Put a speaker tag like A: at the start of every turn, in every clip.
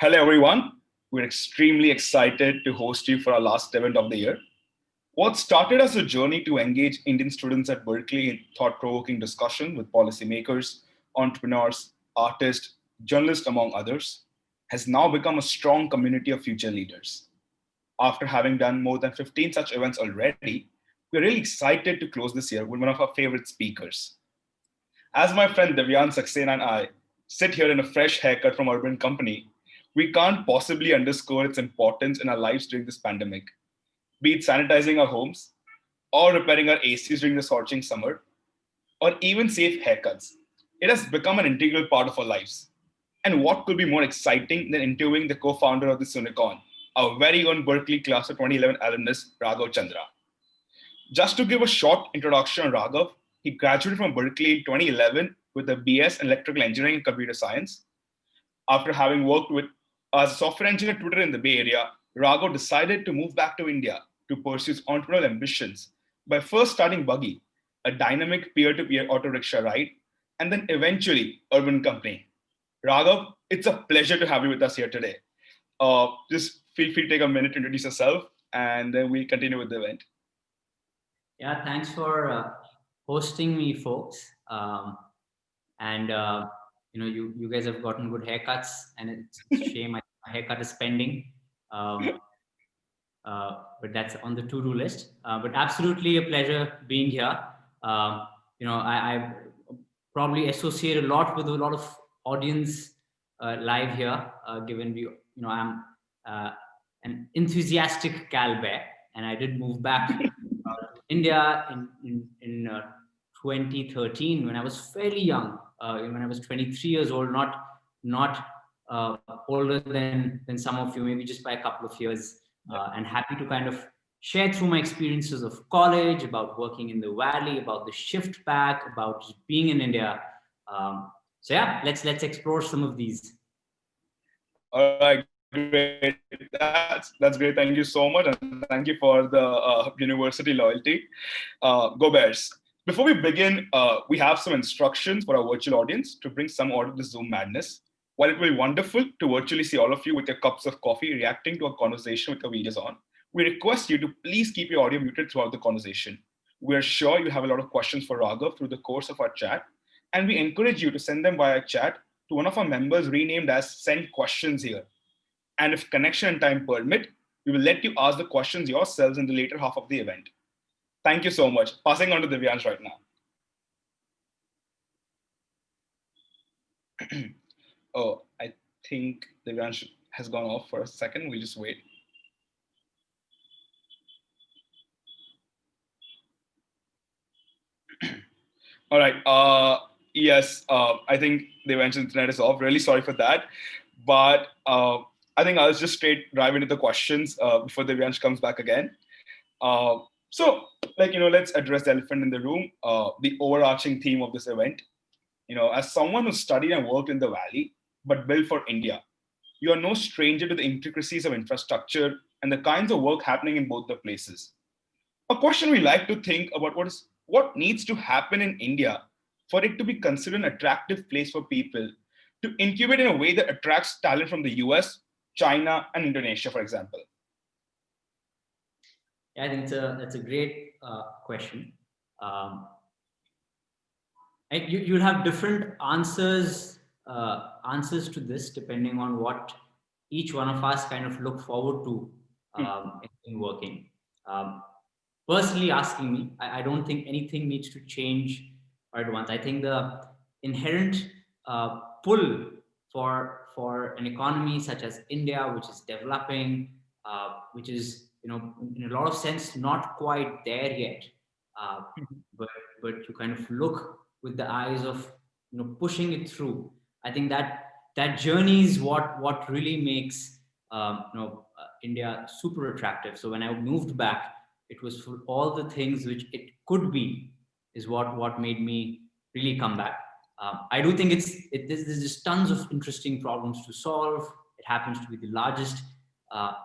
A: Hello, everyone. We're extremely excited to host you for our last event of the year. What started as a journey to engage Indian students at Berkeley in thought provoking discussion with policymakers, entrepreneurs, artists, journalists, among others, has now become a strong community of future leaders. After having done more than 15 such events already, we're really excited to close this year with one of our favorite speakers. As my friend Devyan Saxena and I sit here in a fresh haircut from Urban Company, we can't possibly underscore its importance in our lives during this pandemic. Be it sanitizing our homes, or repairing our ACs during the scorching summer, or even safe haircuts. It has become an integral part of our lives. And what could be more exciting than interviewing the co-founder of this unicorn, our very own Berkeley class of 2011 alumnus, Raghav Chandra. Just to give a short introduction on Raghav, he graduated from Berkeley in 2011 with a BS in Electrical Engineering and Computer Science. After having worked as a software engineer at Twitter in the Bay Area, Raghav decided to move back to India to pursue his entrepreneurial ambitions by first starting Buggi, a dynamic peer-to-peer auto-rickshaw ride, and then eventually Urban Company. Raghav, it's a pleasure to have you with us here today. Just feel free to take a minute to introduce yourself, and then we'll continue with the event.
B: Yeah, thanks for hosting me, folks. You guys have gotten good haircuts, and it's a shame my haircut is pending. But that's on the to-do list. But absolutely a pleasure being here. I probably associate a lot with a lot of audience live here, given I'm an enthusiastic Cal Bear, and I did move back to India in 2013 when I was fairly young. When I was 23 years old, not older than some of you, maybe just by a couple of years. And happy to kind of share through my experiences of college, about working in the Valley, about the shift back, about just being in India. So yeah, let's explore some of these.
A: All right, great. That's great. Thank you so much, and thank you for the university loyalty. Go Bears! Before we begin, we have some instructions for our virtual audience to bring some order to Zoom madness. While it will be wonderful to virtually see all of you with your cups of coffee reacting to a conversation with your videos on, we request you to please keep your audio muted throughout the conversation. We are sure you have a lot of questions for Raghav through the course of our chat, and we encourage you to send them via chat to one of our members renamed as Send Questions Here. And if connection and time permit, we will let you ask the questions yourselves in the later half of the event. Thank you so much. Passing on to Divyansh right now. Oh, I think Divyansh has gone off for a second. We'll just wait. All right. Yes, I think Divyansh's internet is off. Really sorry for that. But I think I'll just straight dive into the questions before Divyansh comes back again. Let's address the elephant in the room, the overarching theme of this event. As someone who studied and worked in the Valley, but built for India, you are no stranger to the intricacies of infrastructure and the kinds of work happening in both the places. A question we like to think about what needs to happen in India for it to be considered an attractive place for people to incubate in a way that attracts talent from the US, China, and Indonesia, for example.
B: Yeah, I think that's a great question. You'll have different answers to this depending on what each one of us kind of look forward to in working. Personally asking me, I don't think anything needs to change at once. I think the inherent pull for an economy such as India, which is developing, which is in a lot of sense not quite there yet, but you kind of look with the eyes of pushing it through. I think that journey is what really makes India super attractive. So when I moved back, it was for all the things which it could be is what made me really come back. I do think there's just tons of interesting problems to solve. It happens to be the largest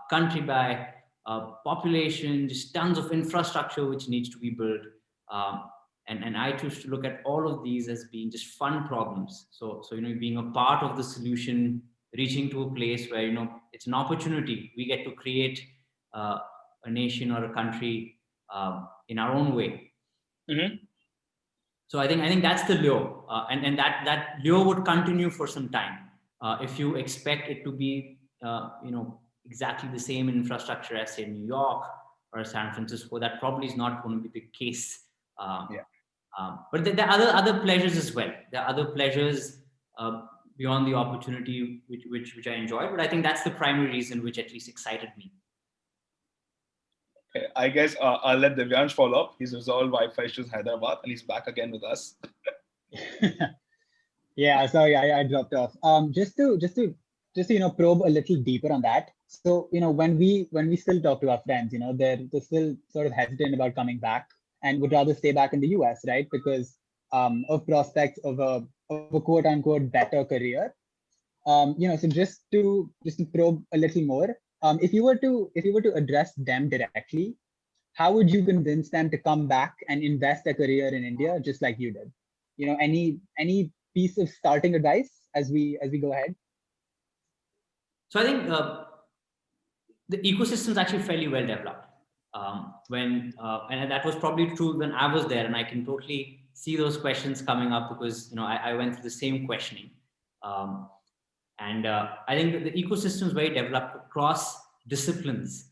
B: country by population, just tons of infrastructure which needs to be built. And I choose to look at all of these as being just fun problems. So being a part of the solution reaching to a place where, it's an opportunity. We get to create a nation or a country in our own way.
A: Mm-hmm.
B: So I think that's the lure, and that lure would continue for some time. If you expect it to be, exactly the same infrastructure as say New York or San Francisco, that probably is not going to be the case.
A: Yeah.
B: But there are other pleasures as well. There are other pleasures beyond the opportunity which I enjoy. But I think that's the primary reason which at least excited me.
A: Okay, I guess I'll let Divyansh follow up. He's resolved Wi-Fi issues in Hyderabad and he's back again with us.
C: Yeah, sorry, I dropped off. Just to probe a little deeper on that. So when we still talk to our friends, they're still sort of hesitant about coming back and would rather stay back in the US, right? Because of prospects of a quote unquote better career. So just to probe a little more, if you were to address them directly, how would you convince them to come back and invest a career in India just like you did? Any piece of starting advice as we go ahead?
B: So I think the ecosystem is actually fairly well developed. And that was probably true when I was there, and I can totally see those questions coming up because I went through the same questioning. And I think that the ecosystem is very developed across disciplines.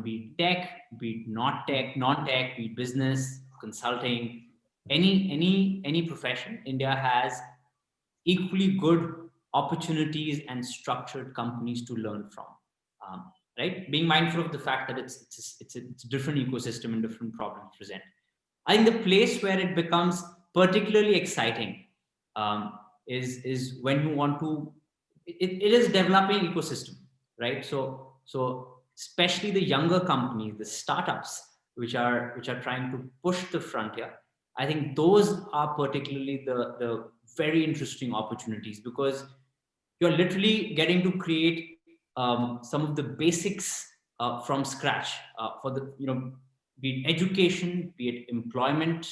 B: Be it tech, be it not tech, non-tech, be it business, consulting, any profession. India has equally good opportunities and structured companies to learn from. Right, being mindful of the fact that it's a different ecosystem and different problems present. I think the place where it becomes particularly exciting is when you want to. It is developing ecosystem, right? So especially the younger companies, the startups, which are trying to push the frontier. I think those are particularly the very interesting opportunities because you're literally getting to create some of the basics from scratch for the be it education, be it employment,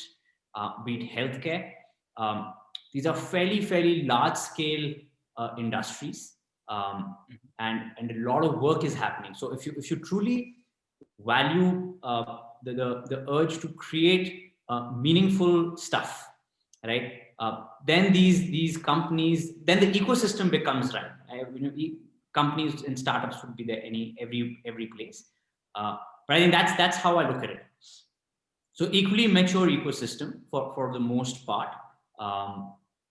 B: be it healthcare. These are fairly large scale industries, and a lot of work is happening. So if you truly value the urge to create meaningful stuff, right? Then these companies, then the ecosystem becomes right. Companies and startups would be there every place. But I think that's how I look at it. So equally mature ecosystem for the most part,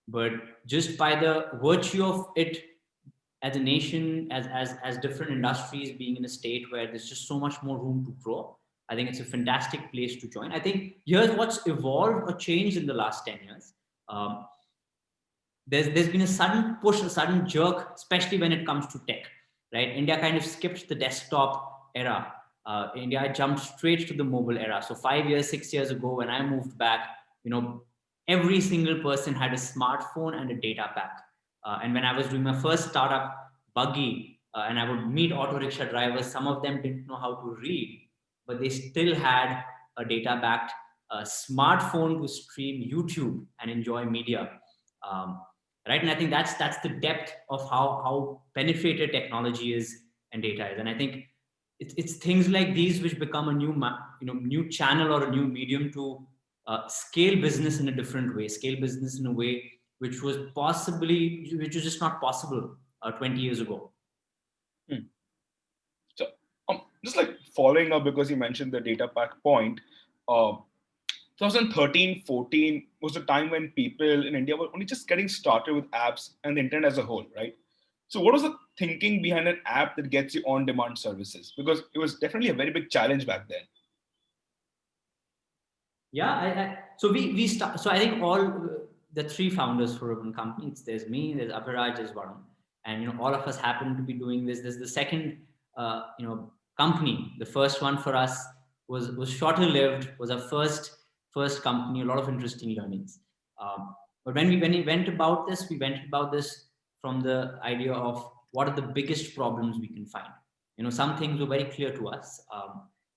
B: but just by the virtue of it as a nation, as different industries being in a state where there's just so much more room to grow, I think it's a fantastic place to join. I think here's what's evolved or changed in the last 10 years. There's been a sudden push, a sudden jerk, especially when it comes to tech, right? India kind of skipped the desktop era. India jumped straight to the mobile era. So 5 years, 6 years ago, when I moved back, every single person had a smartphone and a data pack. And when I was doing my first startup, Buggi, and I would meet auto-rickshaw drivers, some of them didn't know how to read, but they still had a data-backed smartphone to stream YouTube and enjoy media. Right, and I think that's the depth of how penetrated technology is and data is, and I think it's things like these which become a new channel or a new medium to scale business in a different way, scale business in a way which was just not possible 20 years ago.
A: So just like following up, because you mentioned the data pack point, 2013-14 was the time when people in India were only just getting started with apps and the internet as a whole, right? So what was the thinking behind an app that gets you on-demand services? Because it was definitely a very big challenge back then.
B: Yeah, so we start. So I think all the three founders for Urban Company, there's me, there's Abhiraj, there's Varun, and all of us happen to be doing this. There's the second company. The first one for us was shorter lived, was our first company, a lot of interesting learnings. But when we went about this, from the idea of what are the biggest problems we can find. Some things were very clear to us.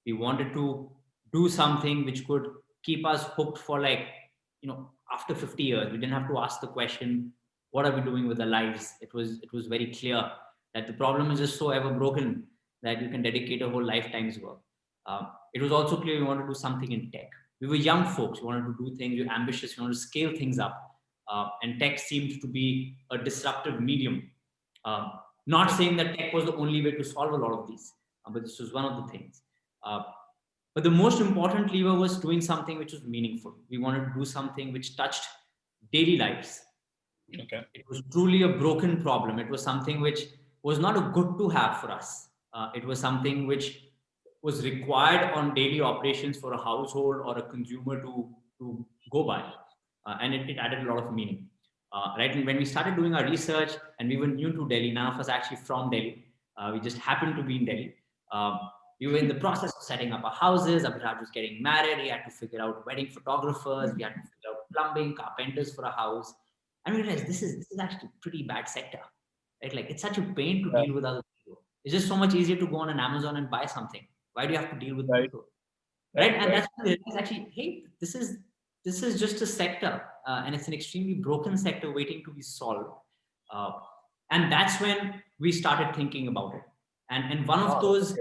B: We wanted to do something which could keep us hooked for after 50 years. We didn't have to ask the question, what are we doing with our lives? It was very clear that the problem is just so ever broken that you can dedicate a whole lifetime's work. It was also clear we wanted to do something in tech. We were young folks. We wanted to do things. We were ambitious. We wanted to scale things up. And tech seemed to be a disruptive medium. Um, Not saying that tech was the only way to solve a lot of these, but this was one of the things. But the most important lever was doing something which was meaningful. We wanted to do something which touched daily lives.
A: Okay.
B: It was truly a broken problem. It was something which was not a good to have for us. It was something which was required on daily operations for a household or a consumer to go by. And it added a lot of meaning. Right. And when we started doing our research and we were new to Delhi, none of us actually from Delhi. We just happened to be in Delhi. We were in the process of setting up our houses. Abhiraj was getting married. He had to figure out wedding photographers. We had to figure out plumbing, carpenters for a house. And we realized this is actually a pretty bad sector. Right? Like it's such a pain to deal with other people. It's just so much easier to go on an Amazon and buy something. Why do you have to deal with people? Right? And that's when we realized actually, hey, this is just a sector, and it's an extremely broken sector waiting to be solved. And that's when we started thinking about it. And one of those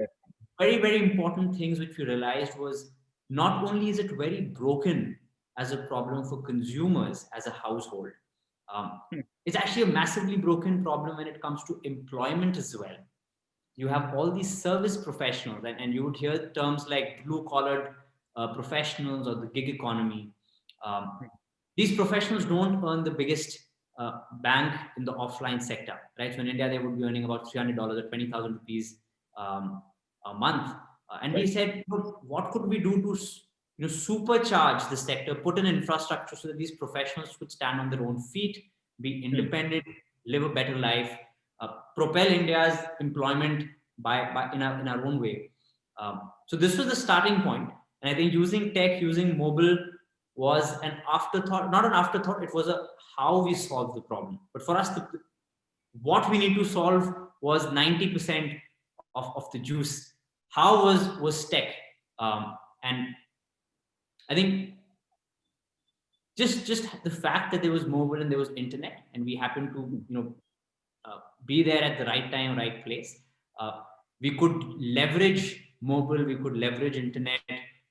B: very, very important things which we realized was not only is it very broken as a problem for consumers as a household, it's actually a massively broken problem when it comes to employment as well. You have all these service professionals, and you would hear terms like blue-collared professionals or the gig economy. These professionals don't earn the biggest bank in the offline sector, right? So in India, they would be earning about $300 or 20,000 rupees a month. And we said, look, what could we do to supercharge the sector, put an infrastructure so that these professionals could stand on their own feet, be independent, live a better life, propel India's employment by in our own way. So this was the starting point. And I think using tech, using mobile was an afterthought, not an afterthought, it was a how we solve the problem. But for us, what we need to solve was 90% of the juice. How was tech? And I think just the fact that there was mobile and there was internet, and we happened to be there at the right time, right place. We could leverage mobile, we could leverage internet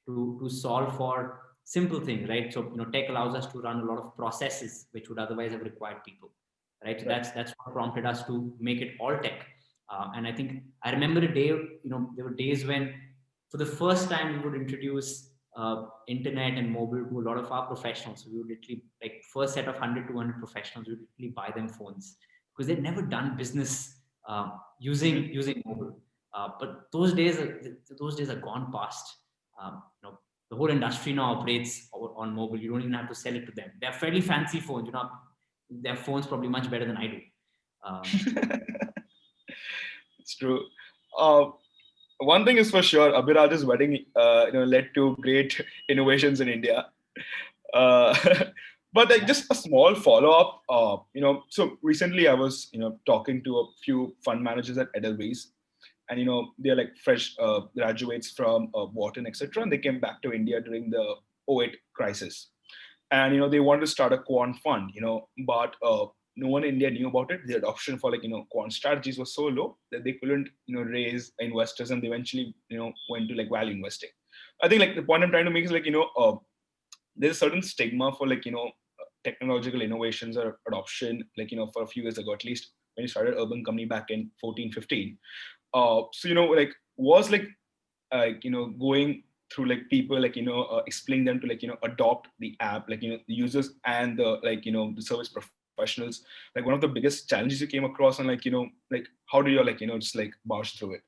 B: to solve for simple things, right? So tech allows us to run a lot of processes which would otherwise have required people, right? So that's what prompted us to make it all tech. And I think I remember a day, there were days when for the first time we would introduce internet and mobile to a lot of our professionals. So we would literally, like first set of 100, 200 professionals, we would literally buy them phones because they'd never done business using mobile. But those days are gone past. The whole industry now operates on mobile. You don't even have to sell it to them. They're fairly fancy phones. Their phones probably much better than I do.
A: It's true. One thing is for sure, Abhiraj's wedding, led to great innovations in India. But like just a small follow-up, so recently I was, talking to a few fund managers at Edelweiss, and, they're like fresh graduates from Wharton, etc. And they came back to India during the 2008 crisis. And, they wanted to start a quant fund, but no one in India knew about it. The adoption for quant strategies was so low that they couldn't, raise investors, and they eventually, went to like value investing. I think the point I'm trying to make is there's a certain stigma for technological innovations or adoption, for a few years ago, at least when you started Urban Company back in 14, 15. So, was going through people, explaining them to adopt the app, the users and the, the service professionals, one of the biggest challenges you came across, and how do you just barge through it?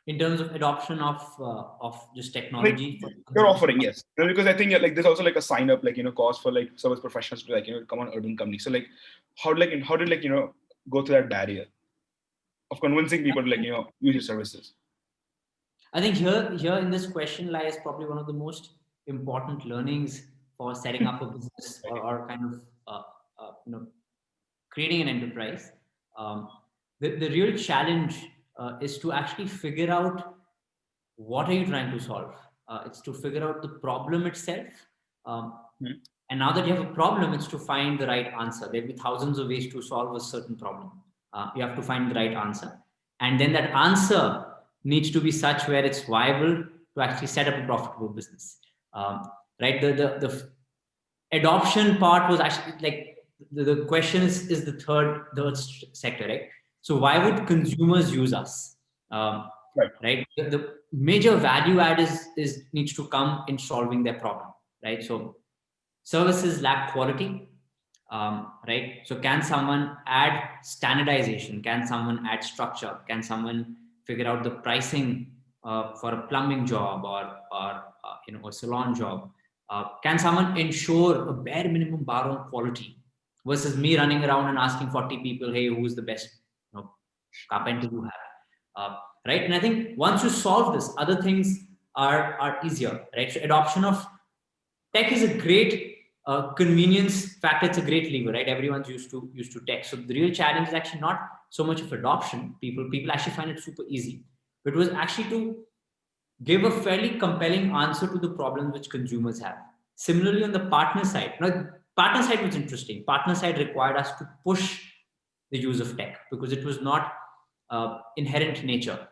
B: In terms of adoption of just technology,
A: you're offering, yes, because I think there's also a sign up cost for service professionals to come on Urban Company. So how did go through that barrier of convincing people to use your services?
B: I think here in this question lies probably one of the most important learnings for setting up a business or kind of creating an enterprise. The real challenge is to actually figure out what are you trying to solve. It's to figure out the problem itself. And now that you have a problem, it's to find the right answer. There'll be thousands of ways to solve a certain problem. You have to find the right answer. And then that answer needs to be such where it's viable to actually set up a profitable business. Right? The adoption part was actually like the question is the third sector, right? So why would consumers use us? Right? The major value add is needs to come in solving their problem, right? So services lack quality, right? So can someone add standardization? Can someone add structure? Can someone figure out the pricing for a plumbing job or a salon job? Can someone ensure a bare minimum bar on quality versus me running around and asking 40 people, hey, who's the best carpenter you have? Right? And I think once you solve this, other things are easier, right? So adoption of tech is a great convenience factor. It's a great lever, right? Everyone's used to tech. So the real challenge is actually not so much of adoption. People actually find it super easy. But it was actually to give a fairly compelling answer to the problems which consumers have. Similarly, on the partner side, now partner side was interesting. Partner side required us to push the use of tech because it was not inherent nature.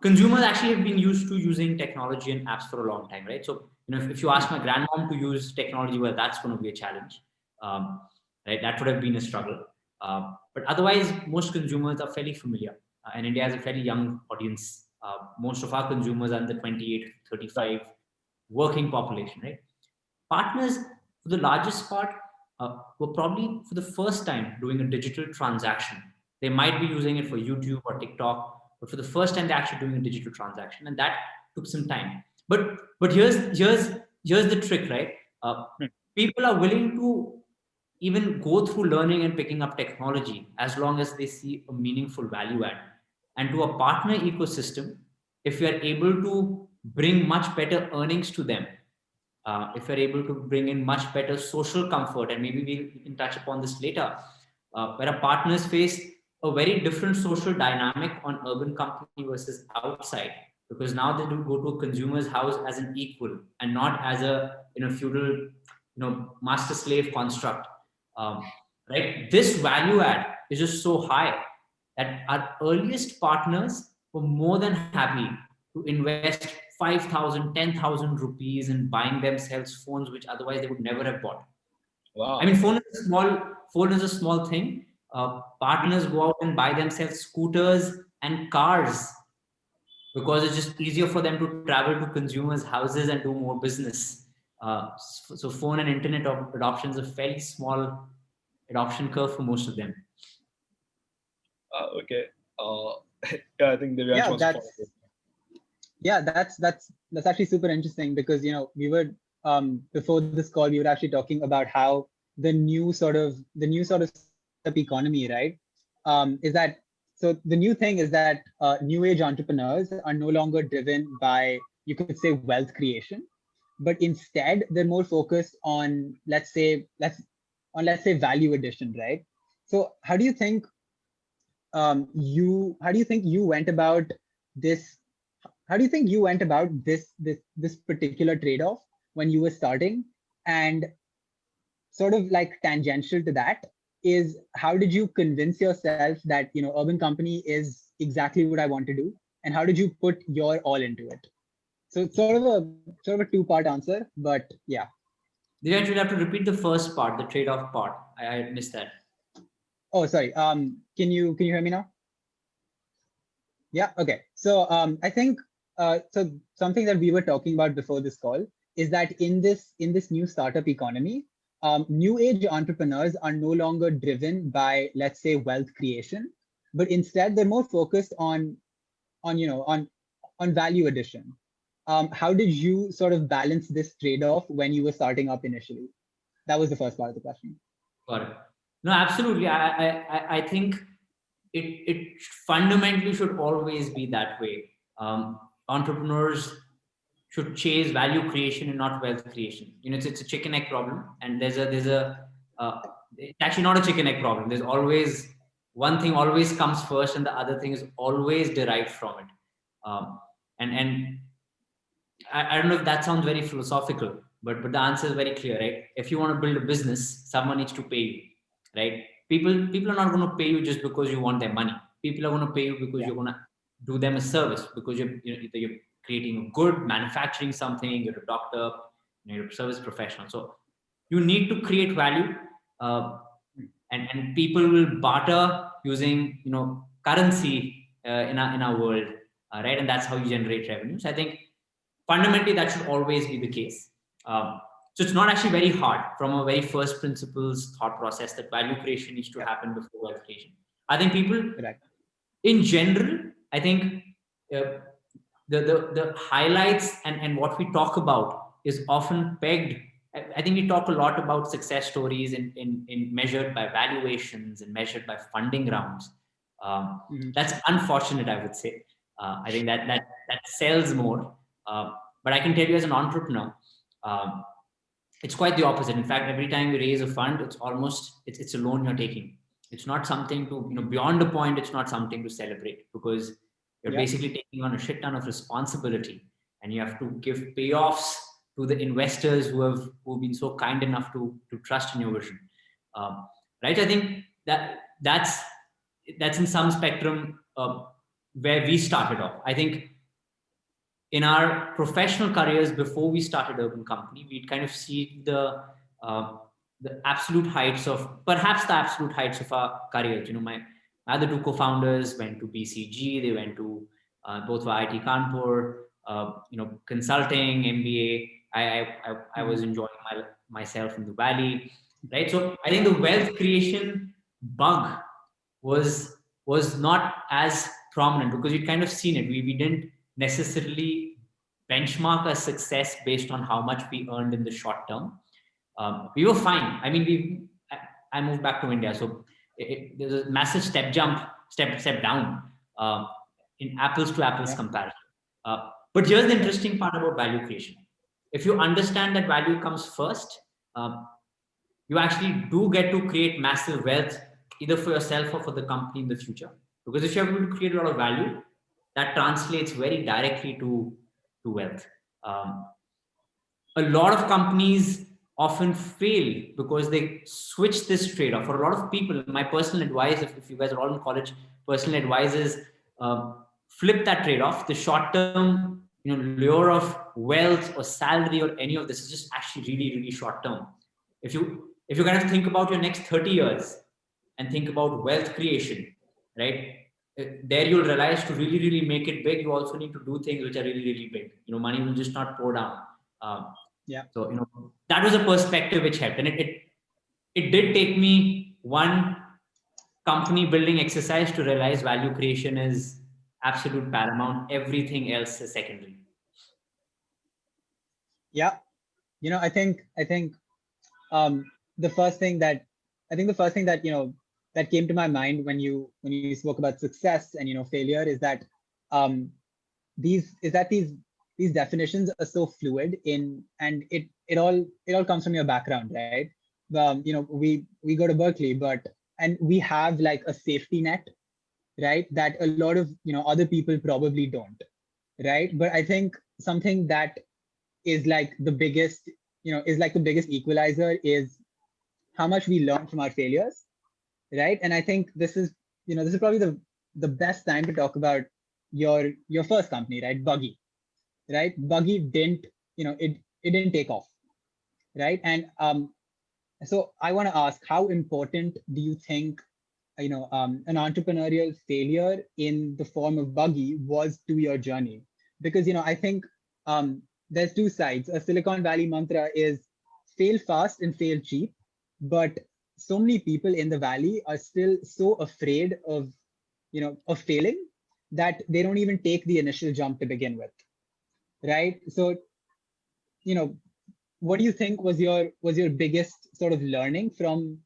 B: Consumers actually have been used to using technology and apps for a long time, right? So, if you ask my grandmom to use technology, well, that's going to be a challenge, right? That would have been a struggle. But otherwise, most consumers are fairly familiar, and India has a fairly young audience. Most of our consumers are in the 28 to 35 working population, right? Partners, for the largest part, were probably for the first time doing a digital transaction. They might be using it for YouTube or TikTok, but for the first time, they're actually doing a digital transaction, and that took some time. But here's the trick, right? People are willing to even go through learning and picking up technology as long as they see a meaningful value add. And to a partner ecosystem, if we are able to bring much better earnings to them, if we're able to bring in much better social comfort, and maybe we can touch upon this later, where our partners face a very different social dynamic on urban company versus outside, because now they do go to a consumer's house as an equal and not as a feudal master slave construct. Right? This value add is just so high that our earliest partners were more than happy to invest 5,000, 10,000 rupees in buying themselves phones which otherwise they would never have bought.
A: Wow.
B: I mean, phone is a small thing. Partners go out and buy themselves scooters and cars because it's just easier for them to travel to consumers' houses and do more business. So phone and internet adoption is a fairly small adoption curve for most of them.
A: Okay. Yeah, I think Divyansh wants to follow this.
C: Yeah, that's actually super interesting because we were before this call we were actually talking about how the new sort of economy, right? Is that so the new thing is that new age entrepreneurs are no longer driven by, you could say, wealth creation, but instead they're more focused on let's say value addition, right? So how do you think you went about this? How do you think you went about this particular trade-off when you were starting? And sort of like tangential to that is, how did you convince yourself that urban company is exactly what I want to do, and how did you put your all into it? So it's sort of a two-part answer, but yeah.
B: Then you'd have to repeat the first part, the trade-off part. I missed that.
C: Oh, sorry. Can you hear me now? Yeah. Okay. So I think so something that we were talking about before this call is that in this new startup economy, new age entrepreneurs are no longer driven by, let's say, wealth creation, but instead they're more focused on value addition. How did you sort of balance this trade-off when you were starting up initially? That was the first part of the question.
B: Got it. No, absolutely. I think it fundamentally should always be that way. Entrepreneurs should chase value creation and not wealth creation. It's a chicken egg problem, and there's a it's actually not a chicken egg problem. There's always one thing always comes first, and the other thing is always derived from it. And I don't know if that sounds very philosophical, but the answer is very clear, right? If you want to build a business, someone needs to pay you, right? People are not going to pay you just because you want their money. People are going to pay you because you're going to do them a service, because you're creating a good, manufacturing something, you're a doctor, you're a service professional. So you need to create value, and people will barter using currency in our world, right? And that's how you generate revenues. I think fundamentally that should always be the case. So it's not actually very hard from a very first principles thought process that value creation needs to happen before wealth creation. I think people in general, I think the highlights and what we talk about is often pegged. I think we talk a lot about success stories in measured by valuations and measured by funding rounds. That's unfortunate, I would say. I think that sells more. But I can tell you as an entrepreneur, it's quite the opposite. In fact, every time you raise a fund, it's a loan you're taking. It's not something to, beyond a point, it's not something to celebrate, because you're basically taking on a shit ton of responsibility, and you have to give payoffs to the investors who've been so kind enough to trust in your vision. Right? I think that's in some spectrum where we started off. I think in our professional careers before we started Urban Company, we'd kind of see the absolute heights of our careers. My other two co-founders went to BCG. They went to both were IIT Kanpur, consulting, MBA. I was enjoying myself in the Valley, right? So I think the wealth creation bug was not as prominent, because we'd kind of seen it. We didn't necessarily benchmark our success based on how much we earned in the short term. We were fine. I mean, I moved back to India, so there's a massive step down in apples to apples comparison. But here's the interesting part about value creation. If you understand that value comes first, you actually do get to create massive wealth, either for yourself or for the company in the future. Because if you're able to create a lot of value, that translates very directly to wealth. A lot of companies often fail because they switch this trade-off. For a lot of people, my personal advice, if you guys are all in college, personal advice is flip that trade-off. The short-term lure of wealth or salary or any of this is just actually really, really short-term. If you kind of think about your next 30 years and think about wealth creation, right? There you'll realize to really, really make it big, you also need to do things which are really, really big. Money will just not pour down. So, that was a perspective which helped. And it did take me one company building exercise to realize value creation is absolute paramount. Everything else is secondary.
C: Yeah. I think the first thing that that came to my mind when you spoke about success and failure is that these definitions are so fluid and it all comes from your background, right? We go to Berkeley, and we have like a safety net, right, that a lot of other people probably don't, right? But I think something that is like the biggest equalizer is how much we learn from our failures, right? And I think this is probably the best time to talk about your first company, right? Buggi, right? Buggi didn't, it didn't take off, right? And so I want to ask, how important do you think an entrepreneurial failure in the form of Buggi was to your journey? Because I think there's two sides. A Silicon Valley mantra is fail fast and fail cheap, but so many people in the Valley are still so afraid of failing that they don't even take the initial jump to begin with, right? So what do you think was your biggest sort of learning from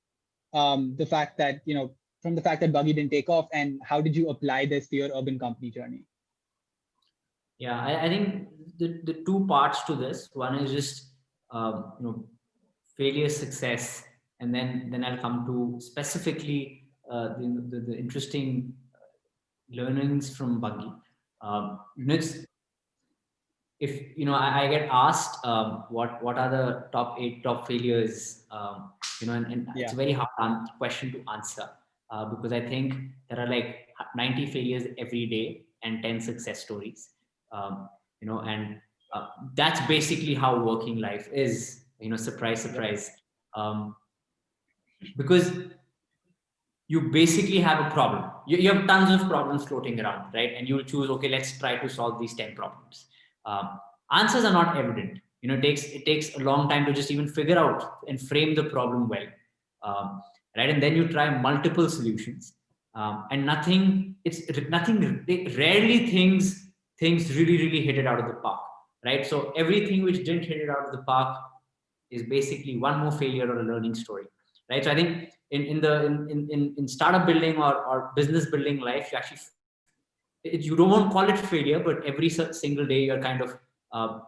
C: the fact that Buggi didn't take off, and how did you apply this to your urban company journey?
B: Yeah, I think the two parts to this. One is just failure, success, and then I'll come to specifically the interesting learnings from Buggi. if I get asked what are the top 8 top failures, and
C: Yeah.
B: it's a very hard question to answer, because I think there are like 90 failures every day and 10 success stories, and that's basically how working life is. Surprise, surprise. Because you basically have a problem. You have tons of problems floating around, right? And you'll choose, okay, let's try to solve these 10 problems. Answers are not evident. It takes a long time to just even figure out and frame the problem well, right? And then you try multiple solutions, and nothing. Rarely things really hit it out of the park, right? So everything which didn't hit it out of the park is basically one more failure or a learning story, right? So I think in startup building or business building life, you don't want to call it failure, but every single day you're kind of uh,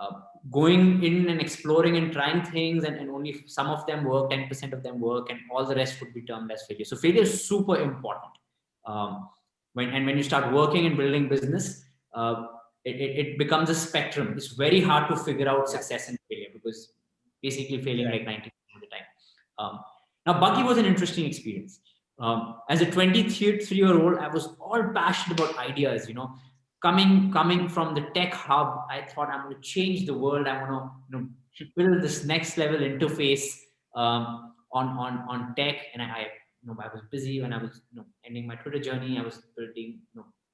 B: uh, going in and exploring and trying things, and only some of them work, 10% of them work, and all the rest would be termed as failure. So failure is super important. When you start working and building business, it becomes a spectrum. It's very hard to figure out success and failure, because basically failing like 90% of the time. Now, Buggi was an interesting experience. As a 23-year-old, I was all passionate about ideas. Coming from the tech hub, I thought I'm going to change the world. I'm going to build this next level interface on tech. And I was busy when I was ending my Twitter journey. I was building,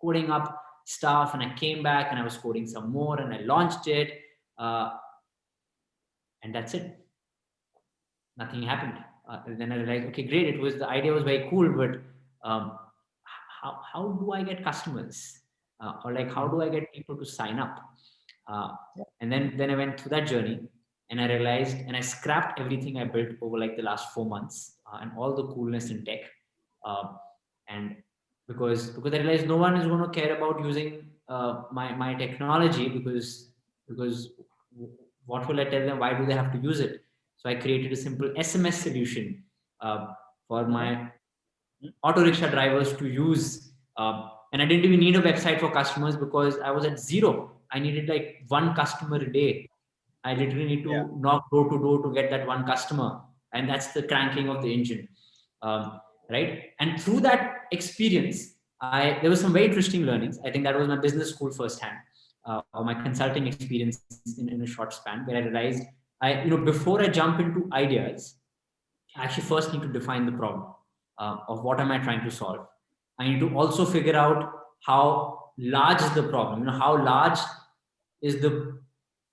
B: coding up stuff, and I came back and I was coding some more, and I launched it, and that's it. Nothing happened. Then I realized, okay, great. The idea was very cool, but how do I get customers? Or like, how do I get people to sign up? And then I went through that journey, and I realized, and I scrapped everything I built over like the last 4 months, and all the coolness in tech. And because I realized no one is going to care about using my technology, because what will I tell them? Why do they have to use it? So I created a simple SMS solution for my auto rickshaw drivers to use. And I didn't even need a website for customers, because I was at zero. I needed like one customer a day. I literally need to knock door to door to get that one customer. And that's the cranking of the engine. Right. And through that experience, there was some very interesting learnings. I think that was my business school firsthand, or my consulting experience in a short span, where I realized before I jump into ideas, I actually first need to define the problem of what am I trying to solve. I need to also figure out how large is the problem. How large is the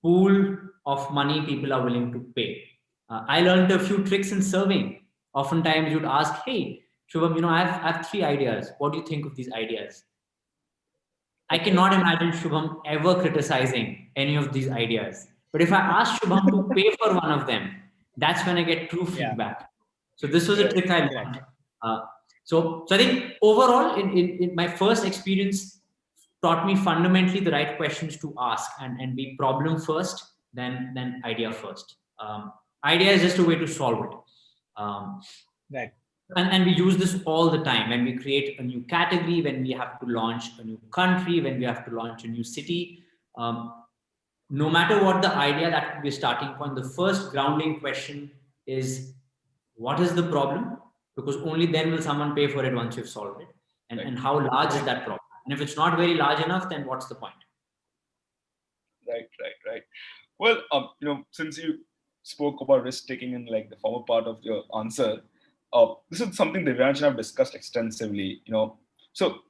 B: pool of money people are willing to pay. I learned a few tricks in surveying. Oftentimes you'd ask, hey, Shubham, I have 3 ideas. What do you think of these ideas? I cannot imagine Shubham ever criticizing any of these ideas. But if I ask Shubham to pay for one of them, that's when I get true feedback. So this was a trick I learned. So I think overall, in my first experience, taught me fundamentally the right questions to ask, and be problem first, then idea first. Idea is just a way to solve it.
C: Right.
B: And we use this all the time when we create a new category, when we have to launch a new country, when we have to launch a new city. No matter what the idea, that could be a starting point. The first grounding question is, what is the problem? Because only then will someone pay for it once you've solved it. And how large is that problem? And if it's not very large enough, then what's the point?
A: Right. Well, since you spoke about risk taking in like the former part of your answer, this is something that Devansh and I have discussed extensively. So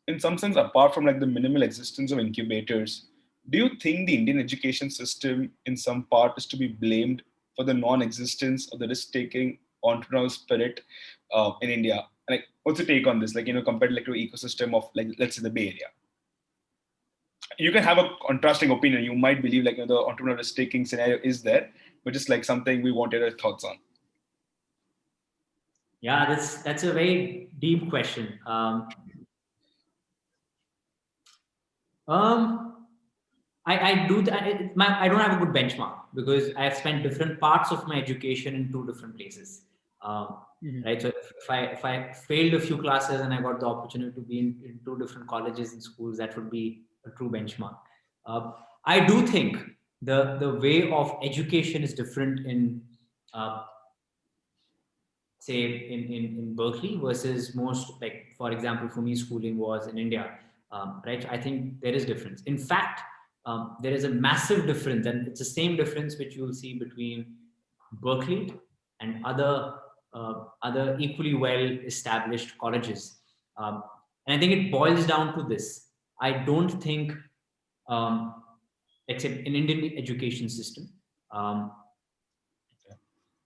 A: in some sense, apart from like the minimal existence of incubators, do you think the Indian education system in some part is to be blamed for the non-existence of the risk-taking entrepreneurial spirit in India? Like, what's your take on this? Like, compared like to ecosystem of like, let's say the Bay Area. You can have a contrasting opinion. You might believe like the entrepreneurial risk-taking scenario is there, but just like something we wanted your thoughts on.
B: Yeah, that's a very deep question. I do that. I don't have a good benchmark, because I have spent different parts of my education in 2 different places. Right. So if I failed a few classes and I got the opportunity to be in 2 different colleges and schools, that would be a true benchmark. I do think the way of education is different in say in Berkeley versus most, like for example for me schooling was in India, right? I think there is difference. In fact, there is a massive difference, and it's the same difference which you will see between Berkeley and other equally well established colleges. And I think it boils down to this. I don't think, except in Indian education system, um,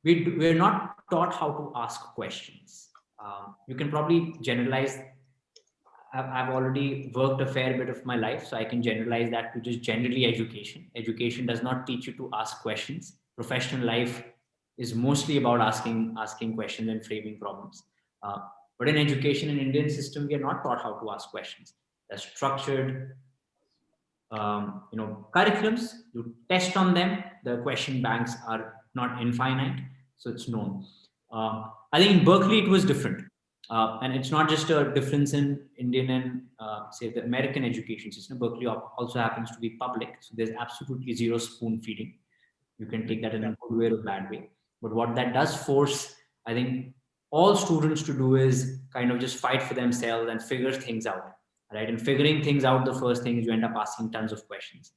B: we're not taught how to ask questions. You can probably generalize. I've already worked a fair bit of my life, so I can generalize that to just generally education. Education does not teach you to ask questions. Professional life is mostly about asking questions and framing problems. But in education in Indian system, we are not taught how to ask questions. They're structured, curriculums. You test on them. The question banks are not infinite, so it's known. I think in Berkeley it was different, and it's not just a difference in Indian and say the American education system. Berkeley also happens to be public, so there's absolutely zero spoon feeding. You can take that in a good way or a bad way. But what that does force, I think, all students to do is kind of just fight for themselves and figure things out, right? And figuring things out, the first thing is you end up asking tons of questions.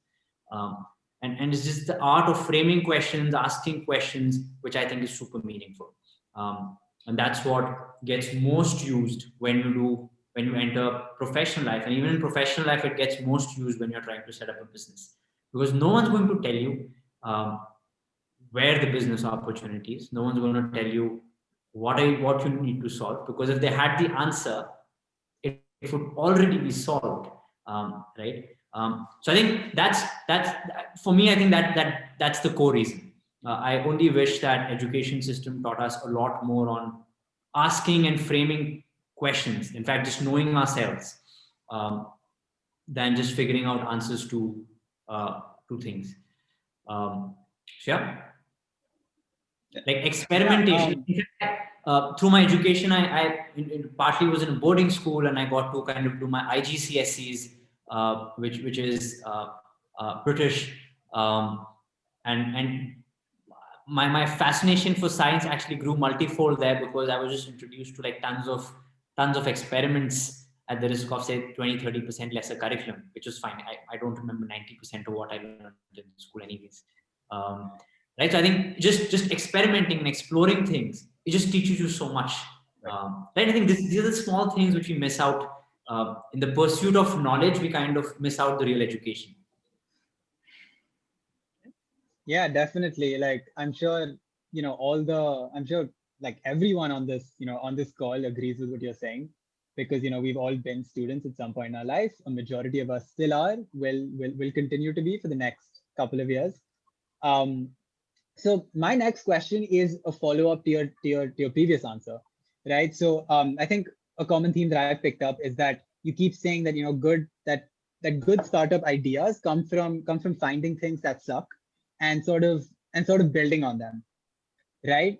B: And it's just the art of framing questions, asking questions, which I think is super meaningful. And that's what gets most used when you enter professional life. And even in professional life, it gets most used when you're trying to set up a business, because no one's going to tell you where the business opportunities. No one's going to tell you what you need to solve, because if they had the answer, it would already be solved, right? So I think that's for me. I think that's the core reason. I only wish that education system taught us a lot more on asking and framing questions. In fact, just knowing ourselves, than just figuring out answers to things. So yeah, like experimentation. Through my education, I partly was in a boarding school, and I got to kind of do my IGCSEs, which is British, and my fascination for science actually grew multifold there, because I was just introduced to like tons of experiments at the risk of say 20-30% lesser curriculum, which was fine. I don't remember 90% of what I learned in school anyways. Right. So I think just experimenting and exploring things, it just teaches you so much. Right. I think these are the small things which we miss out. In the pursuit of knowledge, we kind of miss out the real education.
C: Yeah, definitely. Like I'm sure, I'm sure like everyone on this call agrees with what you're saying, because we've all been students at some point in our life. A majority of us still are, will continue to be for the next couple of years. So my next question is a follow-up to your previous answer, right? So I think a common theme that I've picked up is that you keep saying that that good startup ideas come from finding things that suck and sort of building on them, right?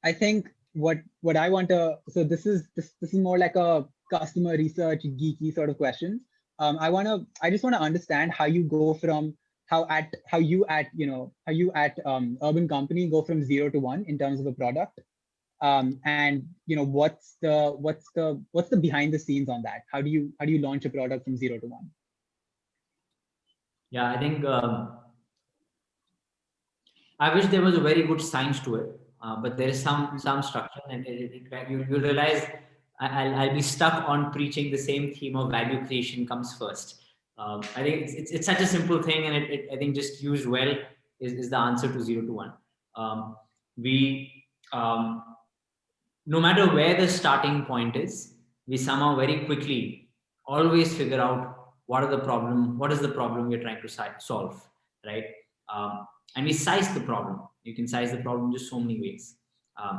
C: I think what I want to, so this is more like a customer research geeky sort of question. I just want to understand how you go from how you at Urban Company go from 0 to 1 in terms of a product, and what's the behind the scenes on that? How do you launch a product from 0 to 1?
B: Yeah, I think I wish there was a very good science to it, but there is some structure, and you'll realize I'll be stuck on preaching the same theme of value creation comes first. I think it's such a simple thing, and I think just used well is the answer to 0 to 1. No matter where the starting point is, we somehow very quickly always figure out what is the problem we're trying to solve, right? And we size the problem. You can size the problem just so many ways.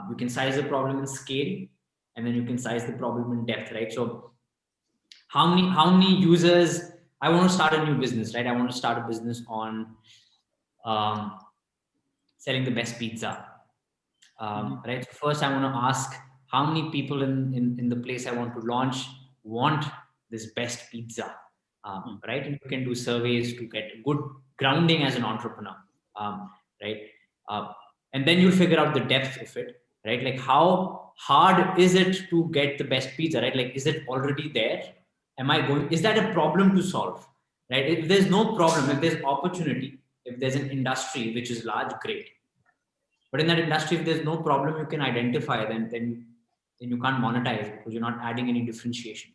B: You can size the problem in scale, and then you can size the problem in depth, right? So how many users? I want to start a new business, right? I want to start a business on selling the best pizza, right? So first, I want to ask how many people in the place I want to launch want this best pizza. right? And you can do surveys to get good grounding as an entrepreneur, right? And then you'll figure out the depth of it, right? Like how hard is it to get the best pizza, right? Like, is it already there? Is that a problem to solve, right? If there's no problem, if there's opportunity, if there's an industry which is large, great. But in that industry, if there's no problem you can identify, then you can't monetize because you're not adding any differentiation,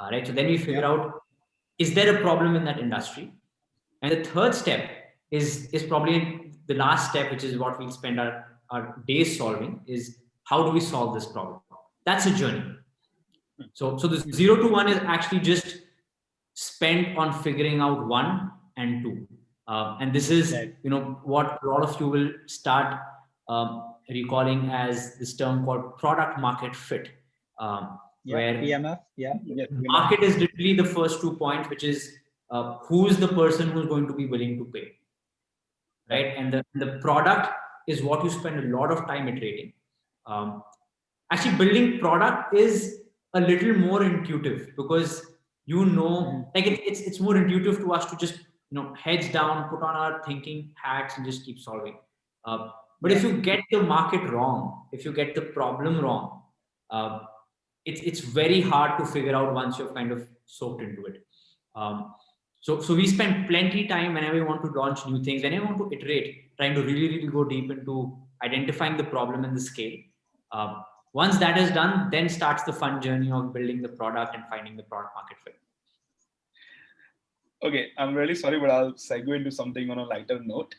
B: right? So then we figure out, is there a problem in that industry? And the third step is probably the last step, which is what we'll spend our days solving, is how do we solve this problem? That's a journey. So the 0 to 1 is actually just spent on figuring out 1 and 2. And this is, what a lot of you will start recalling as this term called product market fit. Where
C: PMF,
B: market is literally the first 2 points, which is who is the person who's going to be willing to pay, right? And the product is what you spend a lot of time iterating. Actually, building product is a little more intuitive because like it's more intuitive to us to just heads down, put on our thinking hats, and just keep solving. But if you get the market wrong, if you get the problem wrong, it's very hard to figure out once you've kind of soaked into it. So we spend plenty time whenever we want to launch new things, whenever we want to iterate, trying to really, really go deep into identifying the problem and the scale. Once that is done, then starts the fun journey of building the product and finding the product market fit.
A: Okay, I'm really sorry, but I'll segue into something on a lighter note.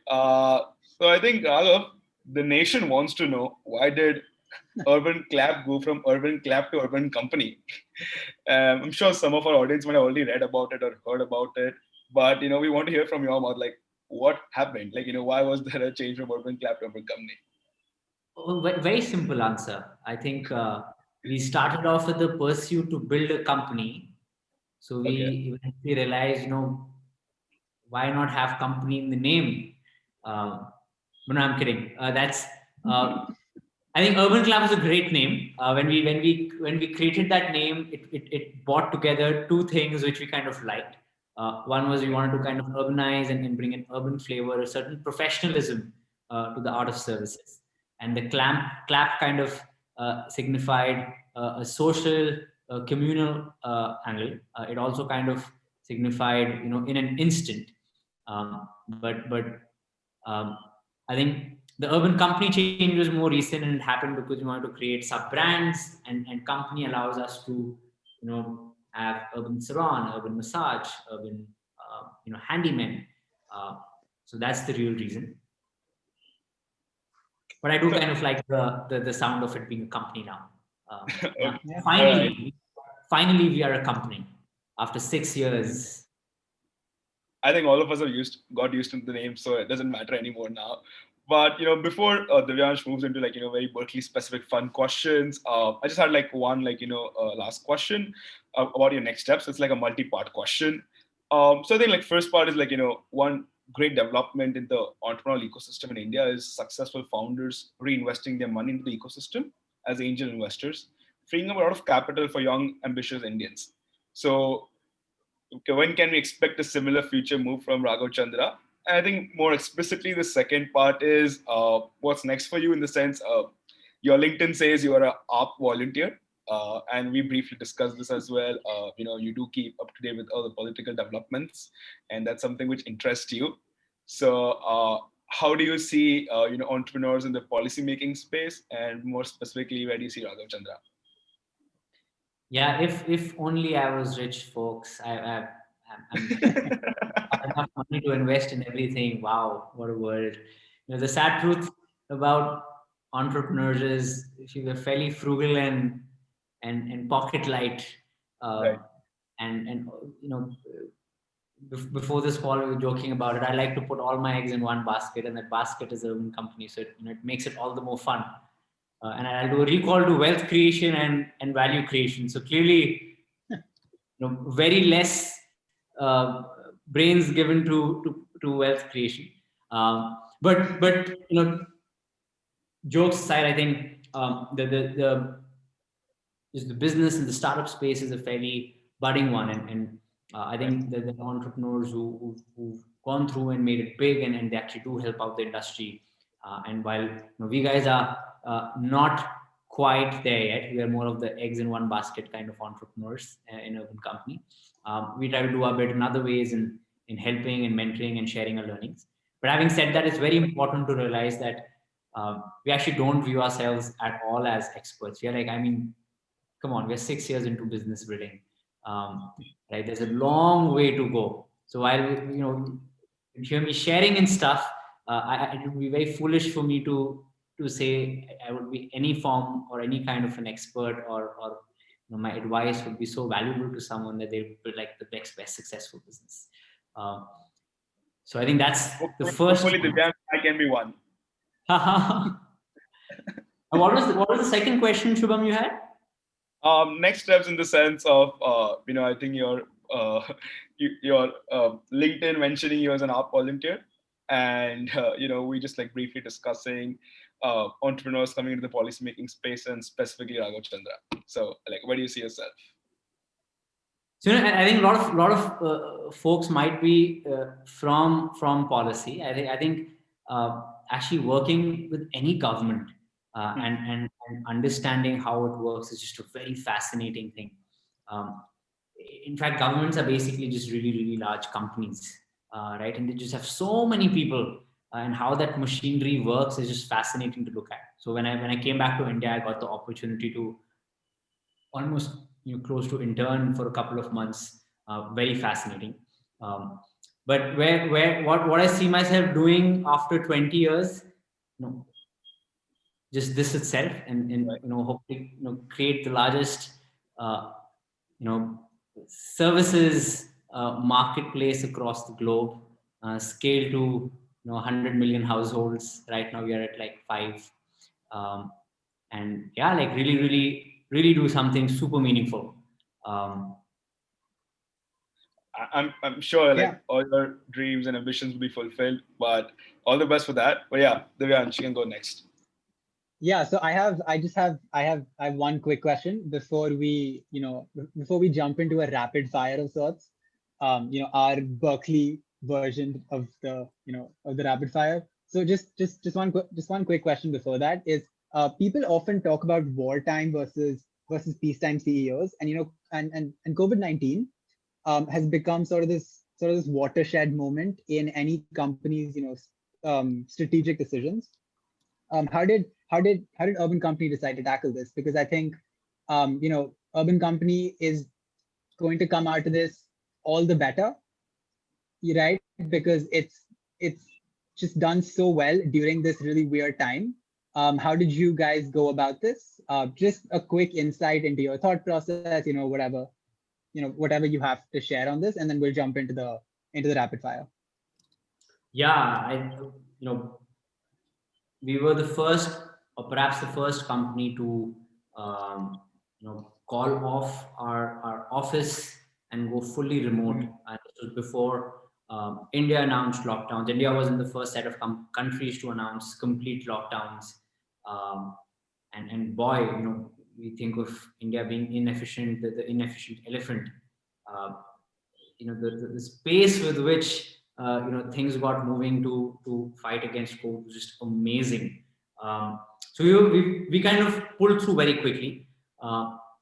A: So I think, Raghav, the nation wants to know, why did Urban Clap go from Urban Clap to Urban Company? I'm sure some of our audience might have already read about it or heard about it, but we want to hear from your mouth, like what happened? Like, why was there a change from Urban Clap to Urban Company?
B: Oh, very simple answer. I think we started off with the pursuit to build a company. So we eventually realized, why not have company in the name? But no, I'm kidding. I think Urban Club is a great name. When we created that name, it brought together 2 things which we kind of liked. One was we wanted to kind of urbanize and bring an urban flavor, a certain professionalism to the art of services. And the clap kind of signified a social, communal angle. It also kind of signified, in an instant. But I think the Urban Company change was more recent, and it happened because we wanted to create sub-brands, and company allows us to, have urban salon, urban massage, urban, handyman. So that's the real reason. But I do kind of like the sound of it being a company now. Finally, we are a company after 6 years.
A: I think all of us got used to the name, so it doesn't matter anymore now. But before Divyansh moves into very Berkeley specific fun questions, I just had one last question about your next steps. It's like a multi-part question. So I think first part is one great development in the entrepreneurial ecosystem in India is successful founders reinvesting their money into the ecosystem as angel investors, freeing up a lot of capital for young, ambitious Indians. So when can we expect a similar future move from Raghav Chandra? And I think more explicitly, the second part is what's next for you, in the sense your LinkedIn says you are an ARP volunteer. And we briefly discussed this as well. You do keep up to date with all the political developments, and that's something which interests you. So how do you see entrepreneurs in the policy making space, and more specifically, where do you see Raghav Chandra?
B: Yeah, if only I was rich, folks. I'm enough money to invest in everything. Wow, what a world! The sad truth about entrepreneurs is, if you were fairly frugal and pocket light,
A: Right.
B: and before this call we were joking about it. I like to put all my eggs in one basket, and that basket is Urban Company. So it makes it all the more fun. And I'll do a recall to wealth creation and value creation. So clearly, very less brains given to wealth creation. But jokes aside, I think the business and the startup space is a fairly budding one, and I think that the entrepreneurs who've gone through and made it big, and they actually do help out the industry. And while we guys are not quite there yet, we are more of the eggs in one basket kind of entrepreneurs in Urban Company. We try to do our bit in other ways in helping and mentoring and sharing our learnings. But having said that, it's very important to realize that we actually don't view ourselves at all as experts. We are like, I mean, come on, we're 6 years into business building. Right, there's a long way to go. So while you hear me sharing and stuff, it would be very foolish for me to say I would be any form or any kind of an expert, or my advice would be so valuable to someone that they would be like the next best successful business. So I think that's the first.
A: Hopefully, Divyansh, I can be one.
B: What was the second question, Shubham, you had?
A: Next steps in the sense of, I think your LinkedIn mentioning you as an ARP volunteer, and we just like briefly discussing entrepreneurs coming into the policymaking space, and specifically Raghav Chandra. So, like, where do you see yourself?
B: So I think a lot of folks might be from policy. I think actually working with any government and understanding how it works is just a very fascinating thing. In fact, governments are basically just really large companies, right? And they just have so many people, and how that machinery works is just fascinating to look at. So when I came back to India, I got the opportunity to almost close to intern for a couple of months. Very fascinating. But what I see myself doing after 20 years, just this itself, and hopefully create the largest services marketplace across the globe, scale to 100 million households. Right now we are at like 5, and yeah, like really do something super meaningful.
A: I'm sure like all your dreams and ambitions will be fulfilled, but all the best for that. But yeah, Divyansh, you can go next.
C: Yeah, so I have one quick question before we jump into a rapid fire of sorts. Our Berkeley version of the rapid fire. So just one quick question before that is, people often talk about wartime versus peacetime CEOs, and COVID-19 has become sort of this watershed moment in any company's strategic decisions. How did Urban Company decide to tackle this? Because I think Urban Company is going to come out of this all the better, right? Because it's just done so well during this really weird time. How did you guys go about this? Just a quick insight into your thought process, whatever you have to share on this, and then we'll jump into the rapid fire.
B: Yeah, we were the first, or perhaps the first company to call off our office and go fully remote. And this was before India announced lockdowns. India was in the first set of countries to announce complete lockdowns. And boy, we think of India being inefficient, the inefficient elephant. The space with which things got moving to fight against COVID was just amazing. So we kind of pulled through very quickly.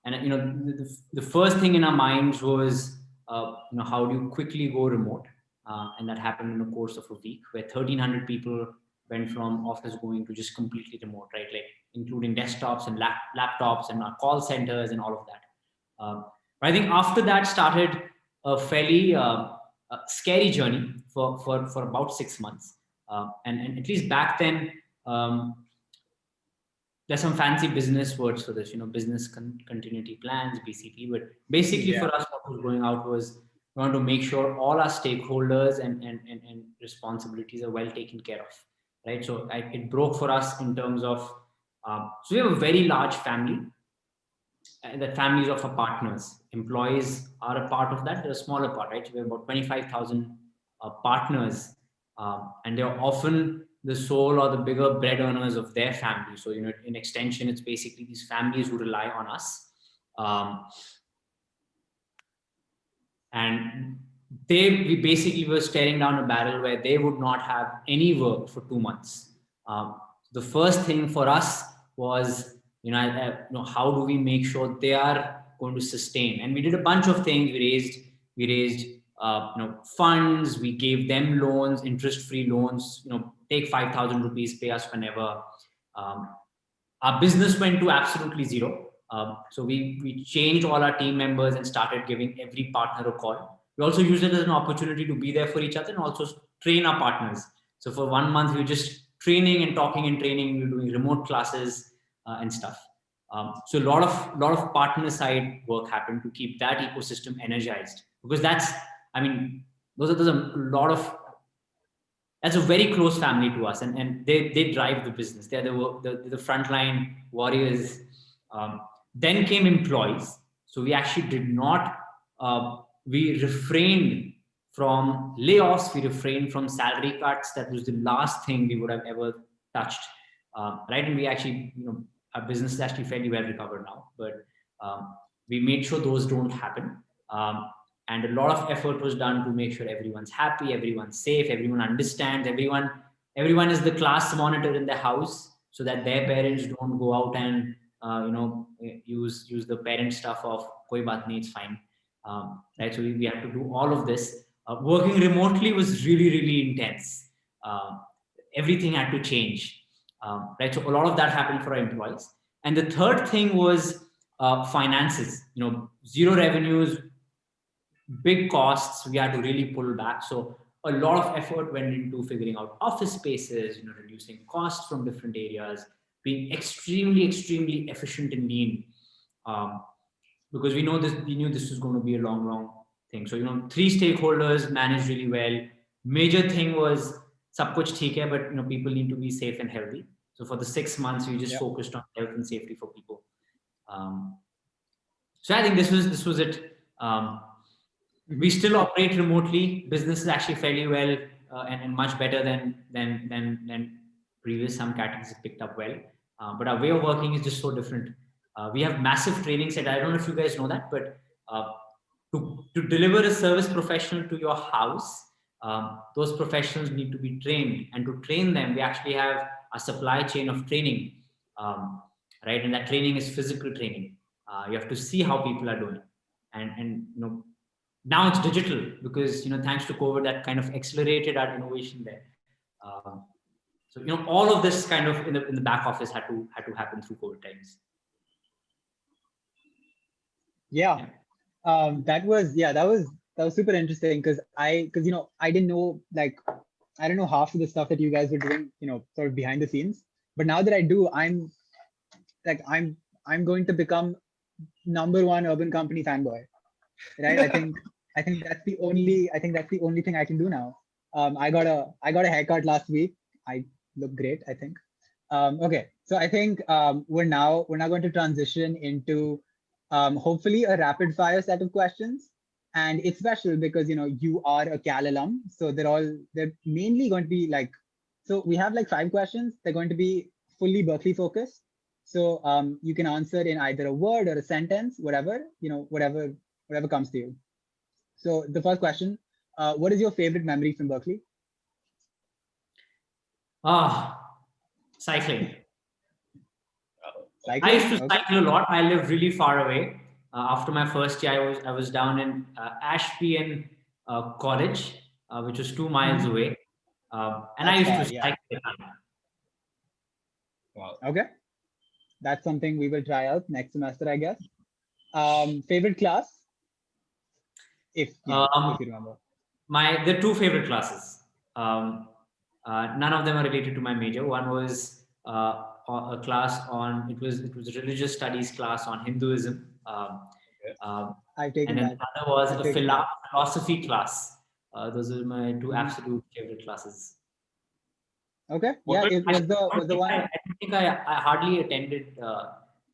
B: And the first thing in our minds was how do you quickly go remote? And that happened in the course of a week, where 1,300 people went from office going to just completely remote, right? Like including desktops and laptops and our call centers and all of that. But I think after that started a fairly scary journey for about 6 months. And at least back then, there's some fancy business words for this, business continuity plans, BCP. But basically for us, what was going out was we want to make sure all our stakeholders and responsibilities are well taken care of, right? So it broke for us in terms of, so we have a very large family. The families of our partners, employees are a part of that. They're a smaller part, right? We have about 25,000 partners, and they're often the sole or the bigger bread earners of their family. So, in extension, it's basically these families who rely on us. and we basically were staring down a barrel where they would not have any work for 2 months. The first thing for us was, how do we make sure they are going to sustain? And we did a bunch of things. We raised funds. We gave them loans, interest-free loans. Take 5,000 rupees, pay us whenever. Our business went to absolutely zero. So we changed all our team members and started giving every partner a call. We also used it as an opportunity to be there for each other and also train our partners. So for 1 month, we were just training and talking and training. We were doing remote classes and stuff. So a lot of partner side work happened to keep that ecosystem energized, because that's a very close family to us, and they drive the business. They're the frontline warriors. Then came employees. So we actually did not, we refrained from layoffs, we refrained from salary cuts. That was the last thing we would have ever touched. Right. And we actually, our business is actually fairly well recovered now, but we made sure those don't happen. And a lot of effort was done to make sure everyone's happy, everyone's safe, everyone understands, everyone is the class monitor in the house, so that their parents don't go out and use the parent stuff of koi baat nahi, it's fine. Right. So we have to do all of this. Working remotely was really, really intense. Everything had to change. Right. So a lot of that happened for our employees. And the third thing was finances. Zero revenues, big costs. We had to really pull back. So a lot of effort went into figuring out office spaces, reducing costs from different areas, being extremely, extremely efficient and lean. Because we knew this was going to be a long thing. So, 3 stakeholders managed really well. Major thing was sab kuch theek hai, but people need to be safe and healthy. So for the 6 months, we just focused on health and safety for people. So I think this was it. We still operate remotely. Business is actually fairly well and much better than previous. Some categories have picked up well, but our way of working is just so different. We have massive training set. I don't know if you guys know that, but to deliver a service professional to your house, those professionals need to be trained, and to train them, we actually have a supply chain of training, right? And that training is physical training. You have to see how people are doing, and now it's digital, because thanks to COVID, that kind of accelerated our innovation there. So all of this kind of in the back office had to happen through COVID times.
C: Yeah. That was super interesting, because I didn't know, I don't know half of the stuff that you guys were doing, sort of behind the scenes. But now that I do, I'm going to become #1 urban company fanboy, right? I think that's the only thing I can do now. I got a haircut last week. I look great, I think. Okay, so I think we're now going to transition into hopefully a rapid fire set of questions. And it's special because you are a Cal alum, so they're mainly going to be so we have 5 questions. They're going to be fully Berkeley focused. So you can answer in either a word or a sentence, whatever comes to you. So the first question, what is your favorite memory from Berkeley?
B: Cycling.
C: Cycling?
B: I used to cycle a lot. I live really far away. After my first year, I was down in Ashby College, which was 2 miles away, and I used to cycle.
A: Wow.
C: Okay, that's something we will try out next semester, I guess. Favorite class, if you remember.
B: There are 2 favorite classes. None of them are related to my major. One was a class on it was a religious studies class on Hinduism.
C: I've taken
B: and then
C: that.
B: Another was a philosophy class. Those are my 2 absolute favorite classes.
C: Okay. Yeah, it was the one.
B: I think I hardly attended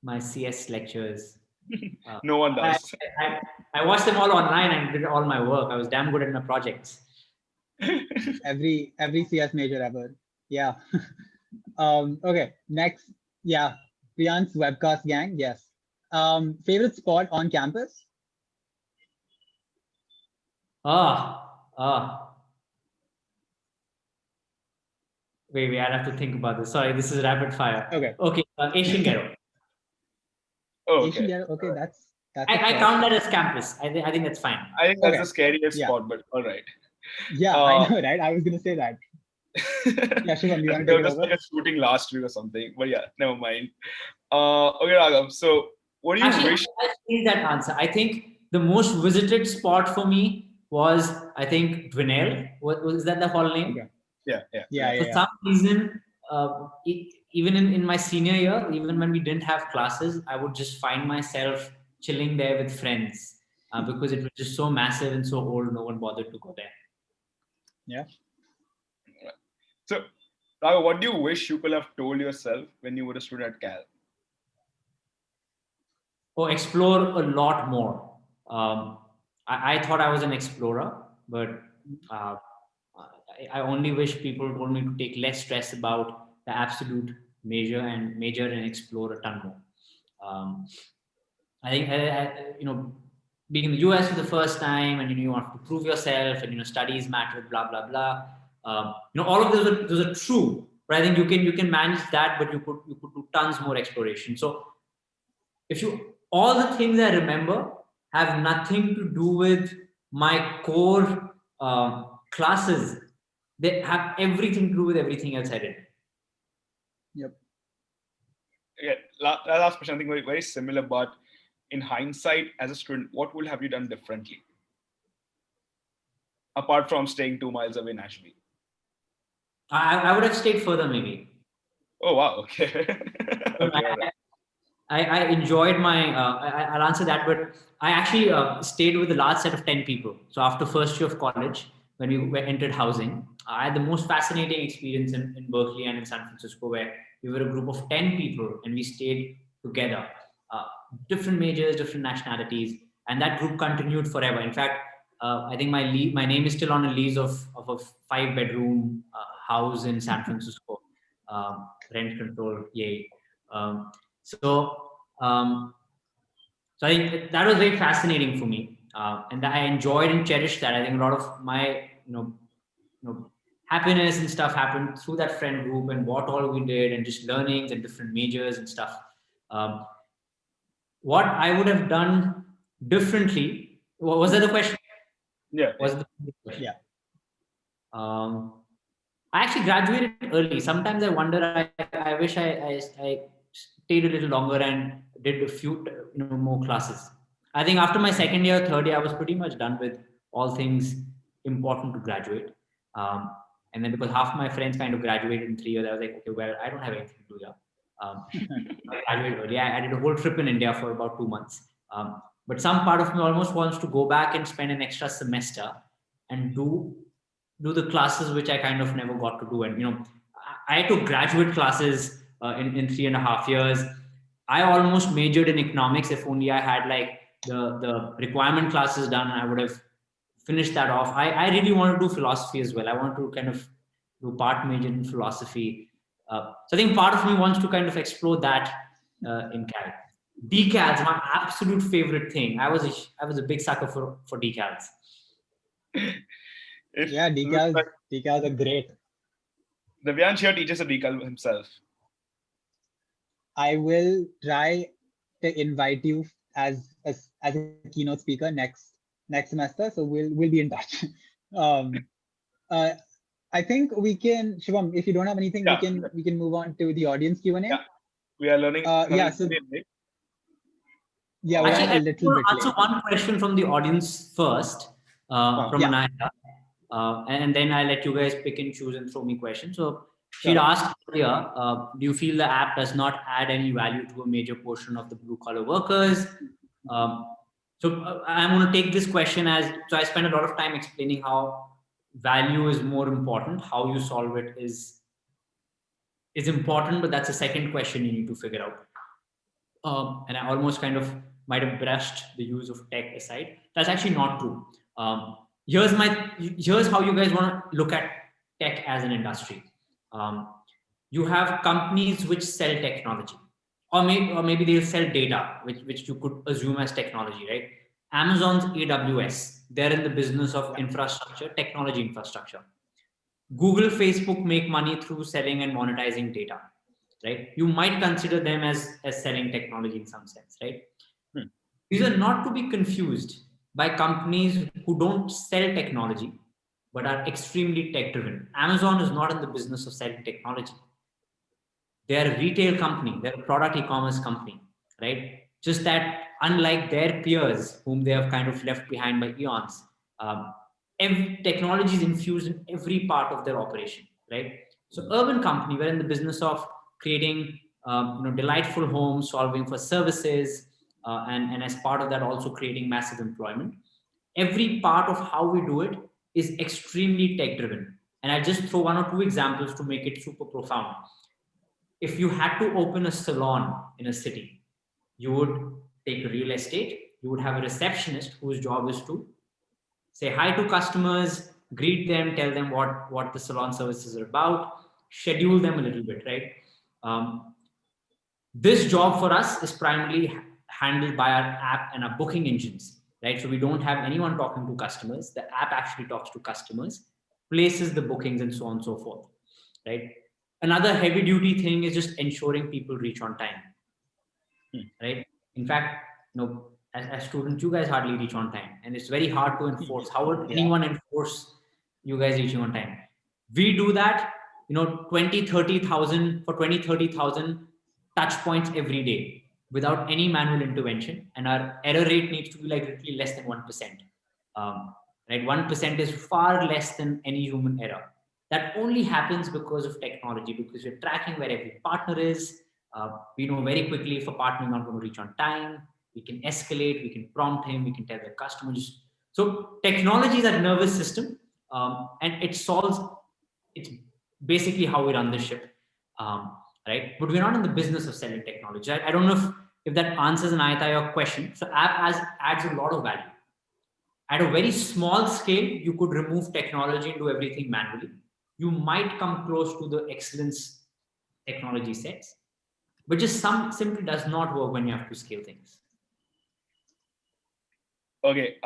B: my CS lectures.
A: No one does.
B: I watched them all online and did all my work. I was damn good at my projects.
C: Every CS major ever. Yeah. Okay. Next. Yeah. Priyan's webcast gang. Yes. Favorite spot on campus?
B: Ah, wait, I'll have to think about this. Sorry, this is rapid fire.
C: Okay.
B: Okay, Asian Ghetto.
A: Oh,
C: Asian
A: okay.
C: Ghetto. Okay, that's a
B: I
C: choice.
B: count that as campus. I think that's fine.
A: I think that's
C: Okay.
A: the scariest
C: Yeah.
A: spot, but all right.
C: Yeah, I know, right? I was gonna say that. Yeah, Shivam, you want to
A: There
C: take it
A: was just
C: over?
A: like a shooting last week or something, but yeah, never mind. Okay, Raghav. So, what do you
B: Actually,
A: wish?
B: I changed that answer. I think the most visited spot for me was, I think, Dwinelle. Was that the whole name?
C: Okay.
A: Yeah, yeah.
C: Yeah,
B: For
C: yeah, yeah.
B: some reason, even in my senior year, even when we didn't have classes, I would just find myself chilling there with friends because it was just so massive and so old, no one bothered to go there.
C: Yeah.
A: So, Raghav, what do you wish you could have told yourself when you were a student at Cal?
B: Or explore a lot more. I thought I was an explorer, but uh, I only wish people told me to take less stress about the absolute major and explore a ton more. Um, I think being in the US for the first time, and you have to prove yourself, and studies matter, blah blah blah. All of those are true, but I think you can manage that, but you could do tons more exploration. So if you all the things I remember have nothing to do with my core classes, they have everything to do with everything else I did.
C: Yep.
A: Yeah, last question, I think very, very similar, but in hindsight, as a student, what would have you done differently? Apart from staying 2 miles away naturally.
B: I would have stayed further maybe.
A: Oh, wow. Okay. Okay, all right.
B: I enjoyed my, I'll answer that, but I actually stayed with a large set of 10 people. So after first year of college, when we entered housing, I had the most fascinating experience in Berkeley and in San Francisco, where we were a group of 10 people and we stayed together, uh, different majors, different nationalities, and that group continued forever. In fact, I think my name is still on a lease of a 5-bedroom house in San Francisco, rent control, yay. Um, so, um, so I think that was very fascinating for me, and I enjoyed and cherished that. I think a lot of my, happiness and stuff happened through that friend group and what all we did, and just learnings and different majors and stuff. Um, what I would have done differently, was that the question?
A: Yeah.
B: Was it the question?
C: Yeah.
B: Um, I actually graduated early. Sometimes I wonder. I wish I stayed a little longer and did a few more classes. I think after my second year, third year, I was pretty much done with all things important to graduate. And then because half my friends kind of graduated in 3 years, I was like, okay, well, I don't have anything to do here. I graduated early. I did a whole trip in India for about 2 months. But some part of me almost wants to go back and spend an extra semester and do the classes which I kind of never got to do. And I took graduate classes in 3.5 years. I almost majored in economics. If only I had like the requirement classes done, I would have finished that off. I really want to do philosophy as well. I want to kind of do part major in philosophy. So I think part of me wants to kind of explore that in Cal. Decals, my absolute favorite thing. I was a big sucker for decals.
C: Yeah, decals are great.
A: Devyansh here teaches a decal himself.
C: I will try to invite you as a keynote speaker next semester. So we'll be in touch. um, uh, I think we can, Shivam, if you don't have anything, we can move on to the audience Q&A.
A: Yeah, we are learning.
C: Yeah, so yeah, we're
B: Actually,
C: a little bit
B: answer
C: late.
B: one question from the audience first, from Anaya, and then I'll let you guys pick and choose and throw me questions. So she'd asked earlier, do you feel the app does not add any value to a major portion of the blue collar workers? So I'm going to take this question so I spend a lot of time explaining how value is more important. How you solve it is important, but that's a second question you need to figure out. And I almost kind of might have brushed the use of tech aside. That's actually not true. Here's how you guys want to look at tech as an industry. You have companies which sell technology, or maybe they'll sell data, which you could assume as technology, right? Amazon's AWS. They're in the business of infrastructure, technology infrastructure. Google, Facebook make money through selling and monetizing data, right? You might consider them as selling technology in some sense, right? These are not to be confused by companies who don't sell technology, but are extremely tech driven. Amazon is not in the business of selling technology. They're a retail company, they're a product e-commerce company, right? Just that unlike their peers, whom they have kind of left behind by eons, every technology is infused in every part of their operation, right? So urban company, we're in the business of creating delightful homes, solving for services, and as part of that also creating massive employment. Every part of how we do it is extremely tech driven. And I'll just throw one or two examples to make it super profound. If you had to open a salon in a city, you would take real estate, you would have a receptionist whose job is to say hi to customers, greet them, tell them what the salon services are about, schedule them a little bit, right? This job for us is primarily handled by our app and our booking engines, right? So we don't have anyone talking to customers. The app actually talks to customers, places the bookings, and so on and so forth, right? Another heavy duty thing is just ensuring people reach on time, right? In fact, as students, you guys hardly reach on time, and it's very hard to enforce. How would anyone enforce you guys reaching on time? We do that, 20, 30,000 for 20, 30,000 touch points every day without any manual intervention. And our error rate needs to be like literally less than 1%. Right? 1% is far less than any human error. That only happens because of technology, because we're tracking where every partner is. We know very quickly if a partner is not going to reach on time. We can escalate, we can prompt him, we can tell the customers. So technology is a nervous system, and it's basically how we run the ship, right? But we're not in the business of selling technology. I don't know if that answers an Ayata your question. So app adds a lot of value. At a very small scale, you could remove technology and do everything manually. You might come close to the excellence technology sets, but just simply does not work when you have to scale things.
A: Okay,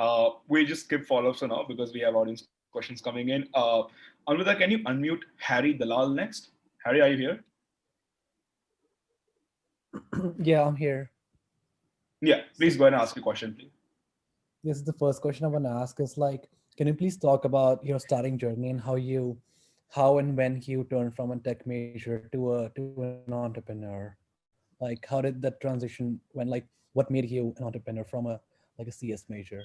A: we'll just skip follow-ups for now because we have audience questions coming in. Anvita, can you unmute Harry Dalal next? Harry, are you here?
D: Yeah, I'm here.
A: Yeah, please go ahead and ask your question, please.
D: This is the first question I want to ask is like, can you please talk about your starting journey and how and when you turned from a tech major to an entrepreneur? Like, how did that transition what made you an entrepreneur from a CS major?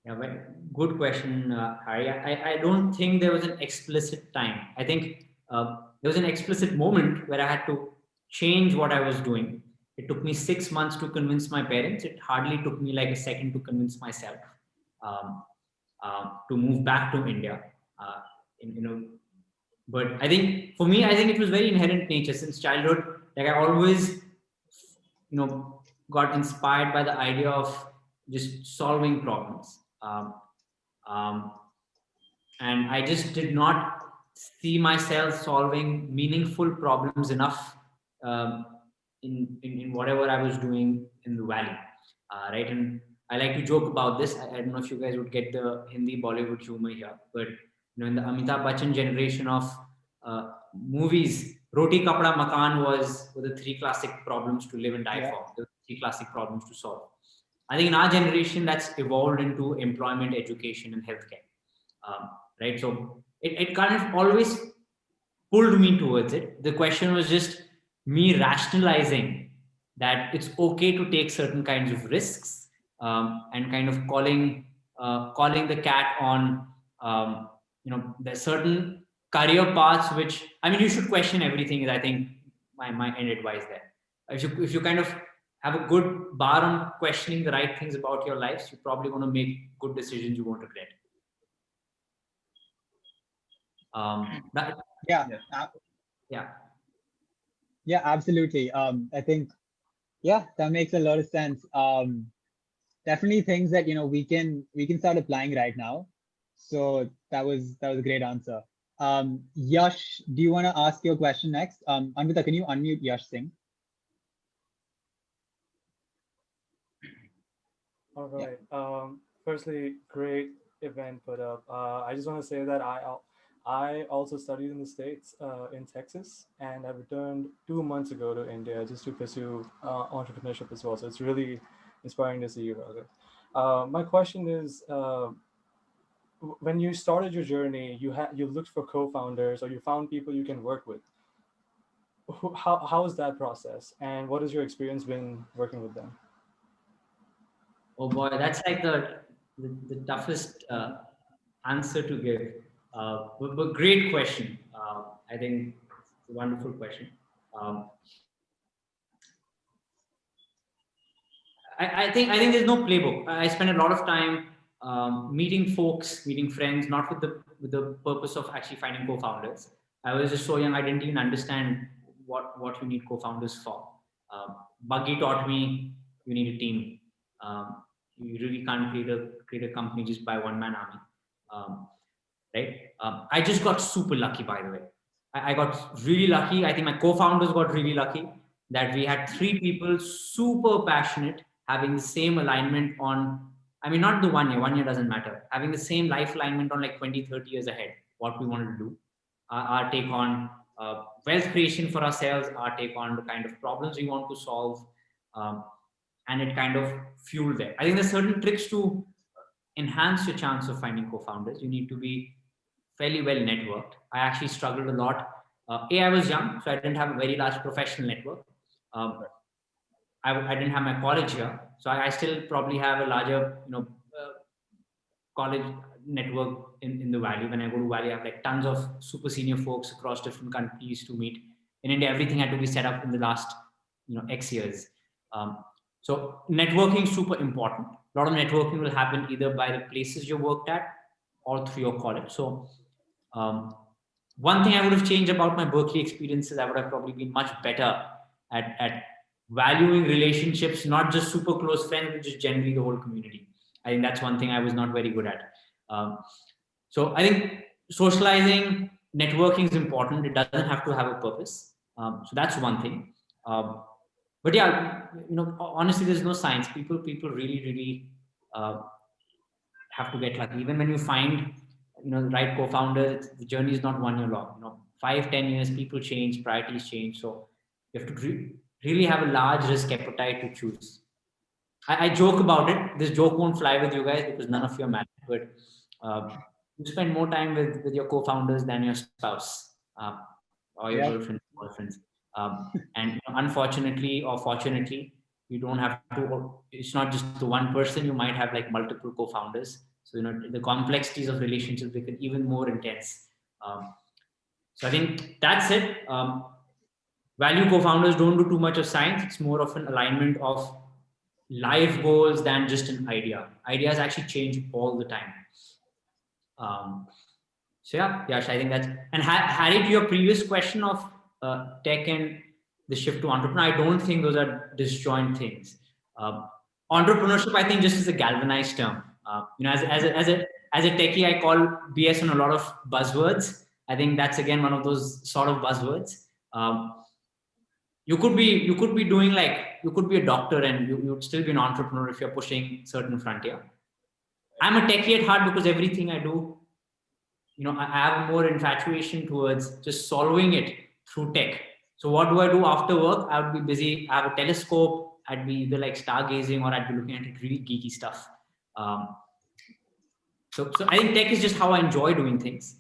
B: Yeah, but good question, Harry. I don't think there was an explicit time. I think there was an explicit moment where I had to change what I was doing. It took me 6 months to convince my parents. It hardly took me like a second to convince myself to move back to India. But I think for me, I think it was very inherent nature since childhood. Like I always, got inspired by the idea of just solving problems. And I just did not see myself solving meaningful problems enough in whatever I was doing in the valley, right? And I like to joke about this. I don't know if you guys would get the Hindi Bollywood humor here, but in the Amitabh Bachchan generation of movies, Roti Kapda Makan were the 3 classic problems to live and die for. The 3 classic problems to solve. I think in our generation, that's evolved into employment, education, and healthcare, right? So it kind of always pulled me towards it. The question was just me rationalizing that it's okay to take certain kinds of risks, and kind of calling the cat on, there's certain career paths which, I mean, you should question everything is, I think, my end advice there. If you kind of have a good bar on questioning the right things about your lives, you're probably going to make good decisions you won't regret.
C: Yeah, absolutely. I think, that makes a lot of sense. Definitely things that we can start applying right now. So that was a great answer. Yash, do you want to ask your question next? Anvita, can you unmute Yash Singh?
E: All right. Firstly, great event put up. I just want to say that I also studied in the States, in Texas, and I returned 2 months ago to India just to pursue entrepreneurship as well. So it's really inspiring to see you, Raghav. My question is, when you started your journey, you looked for co-founders, or you found people you can work with. How is that process, and what has your experience been working with them?
B: Oh boy, that's like the toughest answer to give. But great question. I think it's a wonderful question. Um, I think there's no playbook. I spend a lot of time meeting folks, meeting friends, not with the purpose of actually finding co-founders. I was just so young, I didn't even understand what you need co-founders for. Um, Buggi taught me you need a team. Um, you really can't create a company just by one man army. Right? I just got super lucky, by the way. I got really lucky. I think my co-founders got really lucky that we had three people super passionate, having the same alignment on, I mean, not the 1 year, 1 year doesn't matter, having the same life alignment on like 20, 30 years ahead, what we wanted to do. Our take on wealth creation for ourselves, our take on the kind of problems we want to solve, um, and it kind of fueled there. I think there's certain tricks to enhance your chance of finding co-founders. You need to be fairly well networked. I actually struggled a lot. I was young, so I didn't have a very large professional network. I didn't have my college here, so I still probably have a larger, college network in the Valley. When I go to Valley, I have like tons of super senior folks across different countries to meet. In India, everything had to be set up in the last, X years. So networking is super important. A lot of networking will happen either by the places you worked at or through your college. So one thing I would have changed about my Berkeley experiences, I would have probably been much better at valuing relationships, not just super close friends, but just generally the whole community. I think that's one thing I was not very good at. So I think socializing, networking is important. It doesn't have to have a purpose. So that's one thing. But yeah, honestly, there's no science. People really, really have to get lucky. Even when you find, the right co-founder, the journey is not 1 year long. 5, 10 years, people change, priorities change. So you have to really have a large risk appetite to choose. I joke about it. This joke won't fly with you guys because none of you are married, but you spend more time with your co-founders than your spouse or your girlfriend, boyfriends. And unfortunately or fortunately, you don't have to, it's not just the one person, you might have like multiple co-founders. So, the complexities of relationships become even more intense. So I think that's it. Value co-founders don't do too much of science. It's more of an alignment of life goals than just an idea. Ideas actually change all the time. So yeah, Yash, I think that's, and Harry, to your previous question of tech and the shift to entrepreneur, I don't think those are disjoint things. Entrepreneurship, I think, just is a galvanized term. As a techie, I call BS on a lot of buzzwords. I think that's again one of those sort of buzzwords. You could be doing you could be a doctor and you'd still be an entrepreneur if you're pushing certain frontier. I'm a techie at heart because everything I do, I have more infatuation towards just solving it through tech. So what do I do after work? I would be busy. I have a telescope. I'd be either like stargazing or I'd be looking at really geeky stuff. So I think tech is just how I enjoy doing things.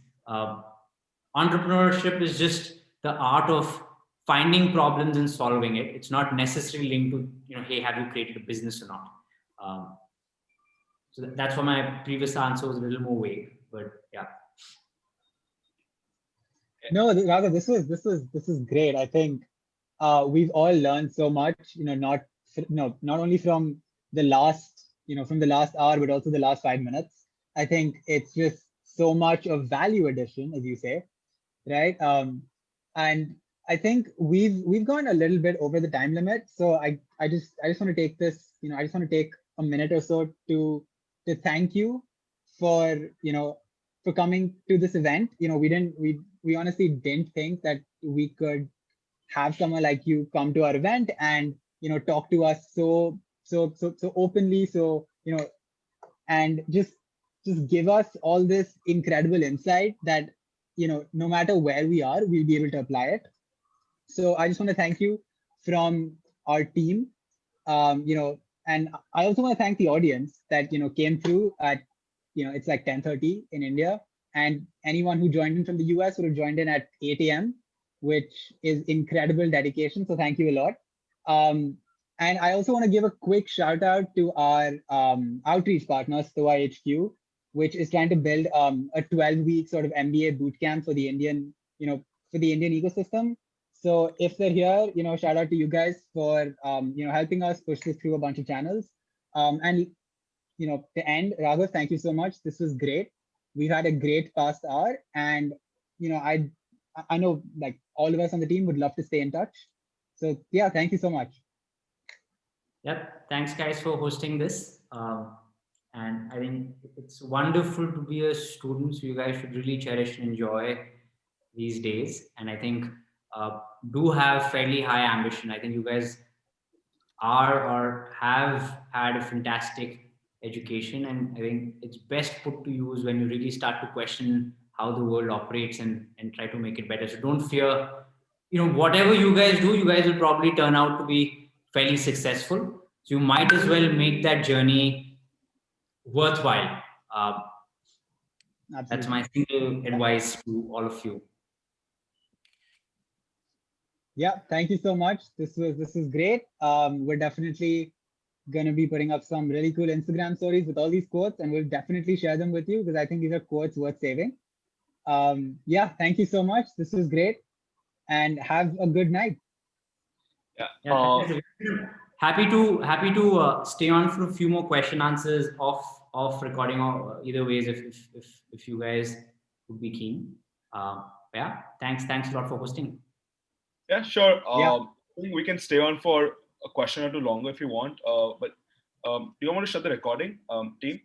B: Entrepreneurship is just the art of finding problems and solving it. It's not necessarily linked to, hey, have you created a business or not? So that's why my previous answer was a little more vague, but yeah.
C: No, Raghav, this is great. I think we've all learned so much, not only from the last, from the last hour, but also the last 5 minutes. I think it's just so much of value addition, as you say, right? And I think we've gone a little bit over the time limit. So I just want to take this, I just want to take a minute or so to thank you for, for coming to this event. We honestly didn't think that we could have someone like you come to our event and, talk to us so openly, so, and just give us all this incredible insight that, no matter where we are, we'll be able to apply it. So I just want to thank you from our team, and I also want to thank the audience that, came through at, it's like 10:30 in India, and anyone who joined in from the US would have joined in at 8 a.m., which is incredible dedication. So thank you a lot. And I also want to give a quick shout out to our outreach partner, STOA HQ, which is trying to build a 12-week sort of MBA bootcamp for the Indian, ecosystem. So if they're here, shout out to you guys for, helping us push this through a bunch of channels. And, to end, Raghav, thank you so much. This was great. We've had a great past hour, and, I know like all of us on the team would love to stay in touch. So yeah, thank you so much.
B: Yep. Thanks, guys, for hosting this. And I think it's wonderful to be a student. So you guys should really cherish and enjoy these days. And I think do have fairly high ambition. I think you guys are or have had a fantastic education. And I think it's best put to use when you really start to question how the world operates and try to make it better. So don't fear, whatever you guys do, you guys will probably turn out to be fairly successful. So you might as well make that journey worthwhile. That's my single advice to all of you.
C: Yeah, thank you so much. This is great. We're definitely gonna be putting up some really cool Instagram stories with all these quotes, and we'll definitely share them with you because I think these are quotes worth saving. Yeah, thank you so much. This was great, and have a good night.
B: Yeah, happy to stay on for a few more question answers off recording, or either ways if you guys would be keen. Yeah, thanks a lot for hosting.
A: Yeah, sure.
C: Yeah.
A: I think we can stay on for a question or two longer if you want. But do you want to shut the recording, team?